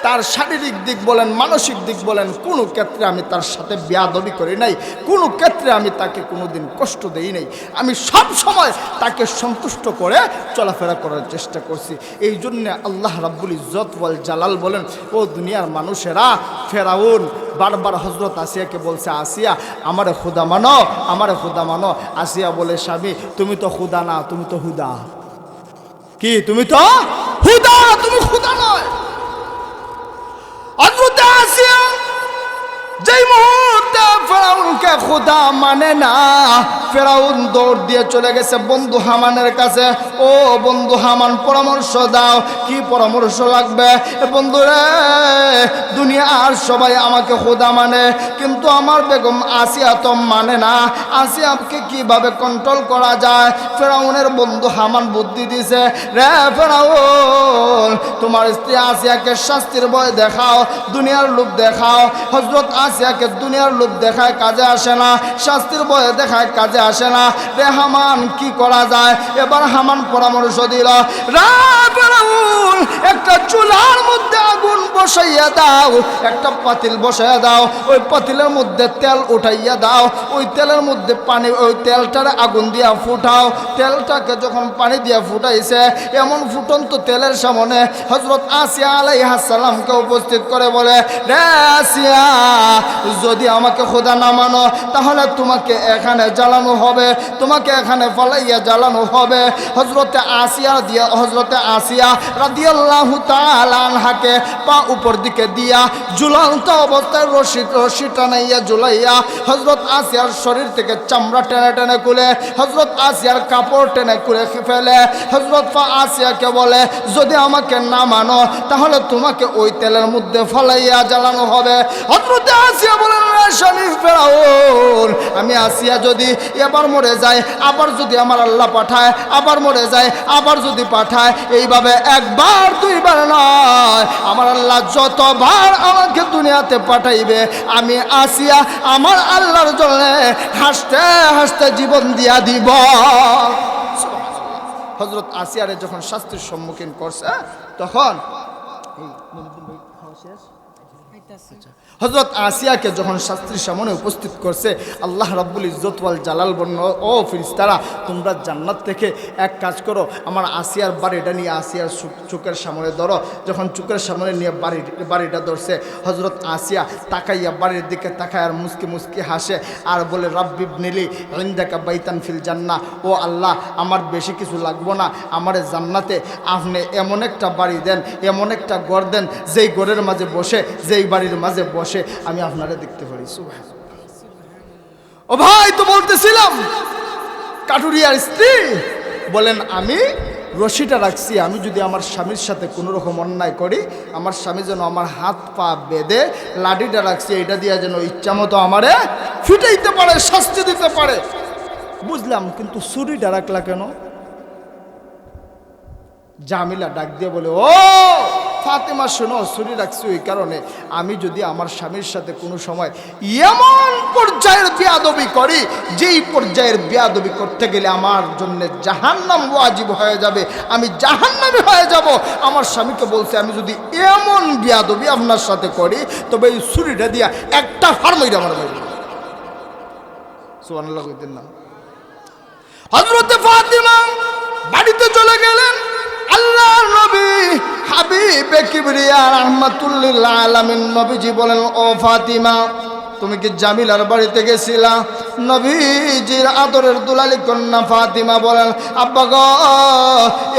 তার শারীরিক দিক বলেন মানসিক দিক বলেন কোনো ক্ষেত্রে আমি তার সাথে বেয়াদবি করি নাই, কোনো ক্ষেত্রে আমি তাকে কোনোদিন কষ্ট দেই নাই। আমি সব সময় তাকে সন্তুষ্ট করে চলাফেরা করার চেষ্টা করছি। এই জন্যে আল্লাহ রাব্বুল ইজ্জত ওয়াল জালাল বলেন, ও দুনিয়ার মানুষেরা, ফেরাউন বারবার হজরত আসিয়াকে বলছে, আসিয়া আমারে খুদা মানো, আমারে খুদা মানো। আসিয়া বলে, স্বামী তুমি তো খুদা না, তুমি তো হুদা। কি তুমি তো হুদা, তুমি খুদা নয়। হযরত আসিয়া যেই মুহূর্তে ফেরাউনকে খোদা মানে না, ফেরাউন দৌড় দিয়ে চলে গেছে বন্ধু হামানের কাছে। ও বন্ধু হামান, পরামর্শ দাও, কি পরামর্শ লাগবে? বন্ধু রে, দুনিয়ার সবাই আমাকে খোদা মানে, কিন্তু আমার বেগম আসিয়া তো মানে না। আসিয়াকে কিভাবে কন্ট্রোল করা যায়? ফেরাউনের বন্ধু হামান বুদ্ধি দিছে, রে ফেরাউন, তোমার স্ত্রী আসিয়াকে শাস্তির ভয় দেখাও, দুনিয়ার লোভ দেখাও। হযরত আসিয়াকে দুনিয়ার লোভ দেখায় কাজে আসে না, শাস্তির ভয় দেখায় কাজে আসে না। রে হামান, কি করা যায়? এবার হামান পরামর্শ দিল, রে ফেরাউন, একটা চুলার মধ্যে আগুন বসাইয়া দাও, একটা পাতিল বসাইয়া দাও, ওই পাতিলের মধ্যে তেল উঠাইয়া দাও, ওই তেলের মধ্যে পানি, ওই তেলটারে আগুন দিয়া ফুটাও। তেলটাকে যখন পানি দিয়া ফুটাইছে, এমন ফুটন্ত তেলের সামনে হযরত আসিয়া আলাইহিস সালামকে উপস্থিত করে বলে, রে আসিয়া, যদি আমাকে খোদা না মানো তাহলে তোমাকে এখানে জ্বালানো হবে, তোমাকে এখানে ফালাইয়া জ্বালানো হবে। হযরতে আসিয়া রাদিয়াল্লাহু তাআলা আনহাকে পা উপর দিকে দিয়া ঝুলন্ত অবস্থায় রশি টানাইয়া ঝুলাইয়া হযরত আসিয়ার শরীর থেকে চামড়া টেনে টেনে খুলে হযরত আসিয়ার কাপড় টেনে খুলে ফেলে হযরত আসিয়াকে বলে, যদি আমাকে না মানো তাহলে তোমাকে ওই তেলের মধ্যে ফালাইয়া জ্বালানো হবে। হযরত আসিয়া বলেন, স্বামী ফেরাউন, আমি আসিয়া যদি এবার মরে যায়, আবার যদি আমার আল্লাহ পাঠায়, আবার মরে যায়, আবার যদি পাঠায়, এইভাবে একবার দুইবার নয়, আমার আল্লাহ যতবার আমাকে দুনিয়াতে পাঠাইবে, আমি আসিয়া আমার আল্লাহর জন্য হাসতে হাসতে জীবন দিয়া দিব। হযরত আসিয়ারে যখন শাস্তির সম্মুখীন করছে, তখন হযরত আসিয়াকে যখন শাস্ত্রীর সামনে উপস্থিত করছে, আল্লাহ রাব্বুল ইজ্জত ওয়াল জালাল বলল, ও ফেরেশতারা, তোমরা জান্নাত থেকে এক কাজ করো, আমার আসিয়ার বাড়িটা নিয়ে আসিয়ার চোখের সামনে ধরো। যখন চোখের সামনে নিয়ে বাড়িটা ধরছে, হযরত আসিয়া তাকাইয়া বাড়ির দিকে তাকায় আর মুস্কি মুস্কি হাসে আর বলে, রাব্বিবনিলি ইনদাকা বাইতান ফিল জান্নাহ, ও আল্লাহ, আমার বেশি কিছু লাগবো না, আমারে জান্নাতে আপনি এমন একটা বাড়ি দেন, এমন একটা ঘর দেন, যেই ঘরের মাঝে বসে, যেই বাড়ির মাঝে বসে আমি আপনারা দেখতে পারি। ও ভাই, তো বলতেছিলাম কাটুরিয়ার স্ত্রী বলেন, আমি রশিটা রাখছি, আমি যদি আমার স্বামীর সাথে কোনো রকম অন্যায় করি, আমার স্বামী যেন আমার হাত পা বেঁধে লাঠিটা রাখছি, এটা দিয়ে যেন ইচ্ছা মতো আমারে ফিটাইতে পারে, শাস্তি দিতে পারে। বুঝলাম, কিন্তু ছুরিটা রাখলা কেন? জামিলা ডাক দিয়ে বলে, ও ফাতেমা শোনো, ছুরি রাখছি ওই কারণে, আমি যদি আমার স্বামীর সাথে কোনো সময় এমন পর্যায়ের বেয়াদবি করি, যেই পর্যায়ের বেয়াদবি করতে গেলে আমার জন্য জাহান্নাম ওয়াজিব হয়ে যাবে, আমি জাহান্নামী হয়ে যাব, আমার স্বামীকে বলছে, আমি যদি এমন বেয়াদবি আপনার সাথে করি, তবে এই ছুরিটা দিয়া একটা ফার্মাইরা আমার বাইরে। সুবহানাল্লাহ কইতেন না? হযরতে ফাতেমা বাড়িতে চলে গেলেন। আল্লাহর নবী হাবিবে কিবরিয়া রাহমাতুল লিল আলামিন নবীজি বলেন, ও ফাতিমা, তুমি কি জামিলার বাড়িতে গেছিলা? নবীজির আদরের দুলালি কন্যা ফাতিমা বলেন, আব্বা গো,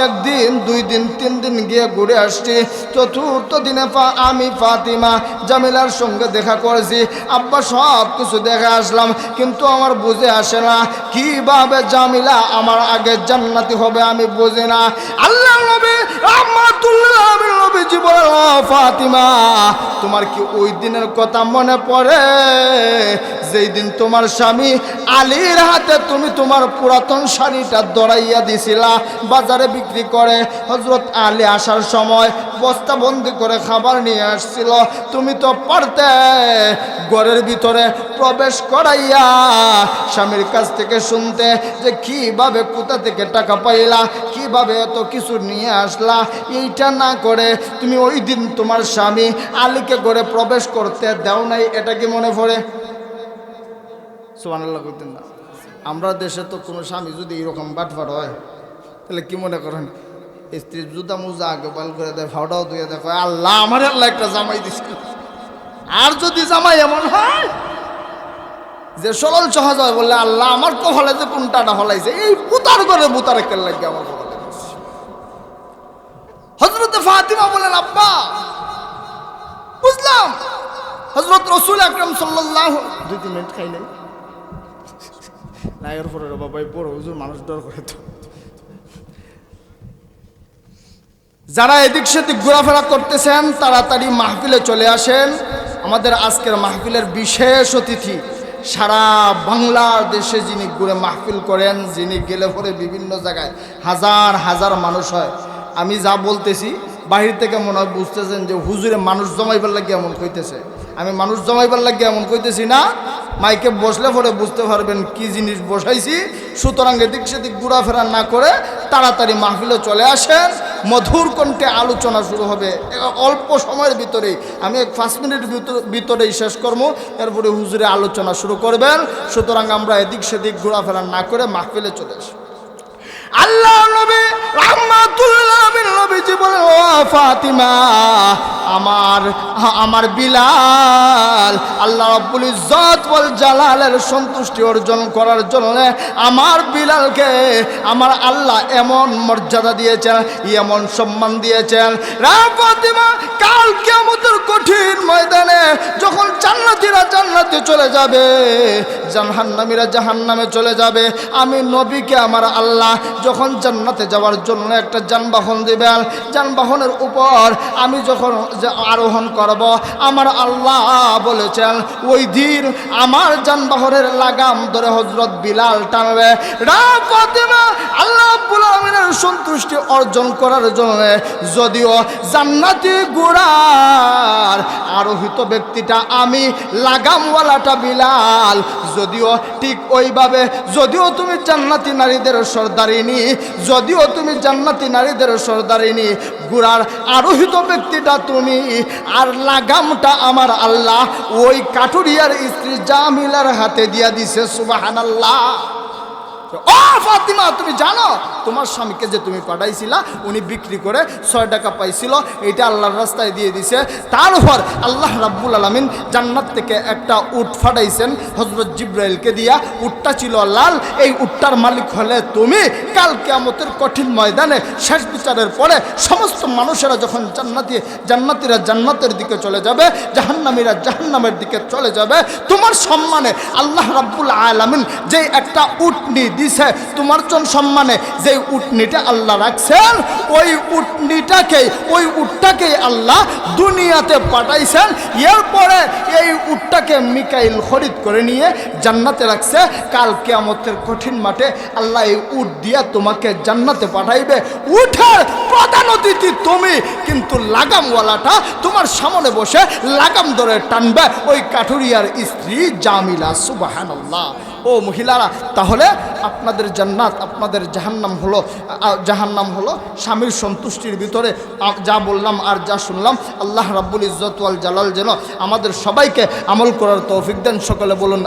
একদিন, 2 দিন, 3 দিন গিয়ে ঘুরে আসছি। চতুর্থ দিনে আমি ফাতিমা জামিলার সঙ্গে দেখা করেছি। আব্বা সব কিছু দেখে আসলাম, কিন্তু আমার বুঝে আসে না কিভাবে জামিলা আমার আগে জান্নাতি হবে, আমি বুঝি না। আল্লাহ নবী রাহমাতুল্লাহ আলাইহি নবীজি বলেন, ফাতিমা, তোমার কি ওই দিনের কথা মনে পড়ে যেই দিন তোমার স্বামী আলীর হাতে তুমি তোমার পুরাতন শাড়িটা দড়াইয়া দিছিলা বাজারে বিক্রি করে? হযরত আলী আসার সময় বস্তা বন্দি করে খাবার নিয়ে আসছিল, তুমি তো পারতে ঘরের ভিতরে প্রবেশ করাইয়া স্বামীর কাছ থেকে শুনতে যে কিভাবে কোথা থেকে টাকা পাইলা, কিভাবে এত কিছু নিয়ে আসলা। এইটা না করে তুমি ওই দিন তোমার স্বামী আলীকে ঘরে প্রবেশ করতে দাও নাই, এটা কি মনে পড়ে? সুবহানাল্লাহ কইতেন না? আমরা দেশে তো কোনো স্বামী যদি এরকম বাটফাট হয় তাহলে কি মনে করেন? স্ত্রীর জুতা মুজা আগে বল করে দেয়, ফাওটাও ধুয়ে দেখো, আল্লাহ আমার আল্লাহ একটা জামাই দিচ্ছে। আর যদি জামাই এমন হয় যে সরল সহজ হয়, বললে আল্লাহ আমার কপালে যে কোনটাটা হলাইছে, এই বুতার করে বুতার একটা লাগে আমার কপালে। হযরতে ফাতিমা বলেন, আব্বা বুঝলাম হযরত রাসূল আকরাম সাল্লাল্লাহু 2-3 মিনিট খাই নাই নায়ের পরে বাবা বড় হুজুর মানুষ ডর করে। তো যারা এদিক সেদিক ঘোরাফেরা করতেছেন তাড়াতাড়ি মাহফিলে চলে আসেন। আমাদের আজকের মাহফিলের বিশেষ অতিথি, সারা বাংলাদেশে যিনি ঘুরে মাহফিল করেন, যিনি গেলে পরে বিভিন্ন জায়গায় হাজার হাজার মানুষ হয়। আমি যা বলতেছি বাহির থেকে মনে হয় বুঝতেছেন যে হুজুরে মানুষ জমাইবার লাগে এমন কইতেছে। আমি মানুষ জমাইবার লাগে এমন কইতেছি না, মাইকে বসলে পরে বুঝতে পারবেন কি জিনিস বসাইছি। সুতরাং এদিক সেদিক ঘোরাফেরা না করে তাড়াতাড়ি মাহফিলে চলে আসেন। মধুর কণ্ঠে আলোচনা শুরু হবে অল্প সময়ের ভিতরেই। আমি 5 মিনিটের ভিতরেই শেষ করবো, এরপরে হুজুরে আলোচনা শুরু করবেন। সুতরাং আমরা এদিক সেদিক ঘোরাফেরা না করে মাহফিলে চলে আসি। আল্লাহ নবী রাহমাতুল্লাহ আলাইহি নবীজি বলেন, ও ফাতিমা, আমার বিলাল আল্লাহ রাব্বুল ইজ্জত ওয়াল জালালের সন্তুষ্টি অর্জন করার জন্য আমার বিলালকে আমার আল্লাহ এমন মর্যাদা দিয়েছেন, এমন সম্মান দিয়েছেন। ফাতিমা, কাল কিয়ামতের কঠিন ময়দানে যখন জান্নাতীরা জান্নাতে চলে যাবে, জাহান্নামীরা জাহান্নামে চলে যাবে, আমি নবীকে আমার আল্লাহ যখন জান্নাতে যাওয়ার জন্য একটা যানবাহন দিবেন, যানবাহনের উপর আমি যখন আরোহণ করব, আমার আল্লাহ বলেছেন ওই দিন আমার যানবাহনের লাগাম ধরে হযরত বিলাল টানবে। ফাতিমা, আল্লাহ রাব্বুল আলামিনের সন্তুষ্টি অর্জন করার জন্য যদিও জান্নাতি ঘোড়ার আরোহিত ব্যক্তিটা আমি, লাগামওয়ালাটা বিলাল, যদিও ঠিক ওইভাবে, যদিও তুমি জান্নাতি নারীদের সর্দারিনী, যদিও তুমি জান্নাতি নারীদের সর্দারিনী, ঘোড়ার আরোহিত ব্যক্তিটা তুমি, আর লাগামটা আমার আল্লাহ ওই কাঠুরিয়ার স্ত্রী জামিলার হাতে দিয়া দিছে। সুবহানাল্লাহ। ও ফাতিমা, তুমি জানো তোমার স্বামীকে যে তুমি পাঠাইছিলা উনি বিক্রি করে 6 টাকা পাইছিল, এটা আল্লাহর রাস্তায় দিয়ে দিছে। তার উপর আল্লাহ রাব্বুল আলামিন জান্নাত থেকে একটা উট ফাটাইছেন হযরত জিবরাইলকে দিয়া। উটটা ছিল লাল। এই উটটার মালিক হলে তুমি। কাল কিয়ামতের কঠিন ময়দানে শেষ বিচারের পরে সমস্ত মানুষেরা যখন জান্নাতীরা জান্নাতের দিকে চলে যাবে, জাহান্নামীরা জাহান্নামের দিকে চলে যাবে, তোমার সম্মানে আল্লাহ রাব্বুল আলামিন যে একটা উটনি দিছে তোমার সম্মানে, যে উটনিটা আল্লাহ রাখছেন, ওই উটটাকে আল্লাহ দুনিয়াতে পাঠাইছেন। এরপরে এই উটটাকে মিকাইল খরিদ করে নিয়ে জান্নাতে রাখছে। কাল কিয়ামতের কঠিন মাঠে আল্লাহ এই উট দিয়া তোমাকে জান্নাতে পাঠাইবে। উঠের প্রধান অতিথি তুমি, কিন্তু লাগামওয়ালাটা তোমার সামনে বসে লাগাম ধরে টানবে ওই কাঠুরিয়ার স্ত্রী জামিলা। সুবহানাল্লাহ। ও মহিলারা, তাহলে আপনাদের জান্নাত, আপনাদের জাহান্নাম হলো স্বামীর সন্তুষ্টির ভিতরে। যা বললাম আর যা শুনলাম, আল্লাহ রাব্বুল ইজ্জত ওয়াল জালাল যেন আমাদের সবাইকে আমল করার তৌফিক দেন। সকলে বলুন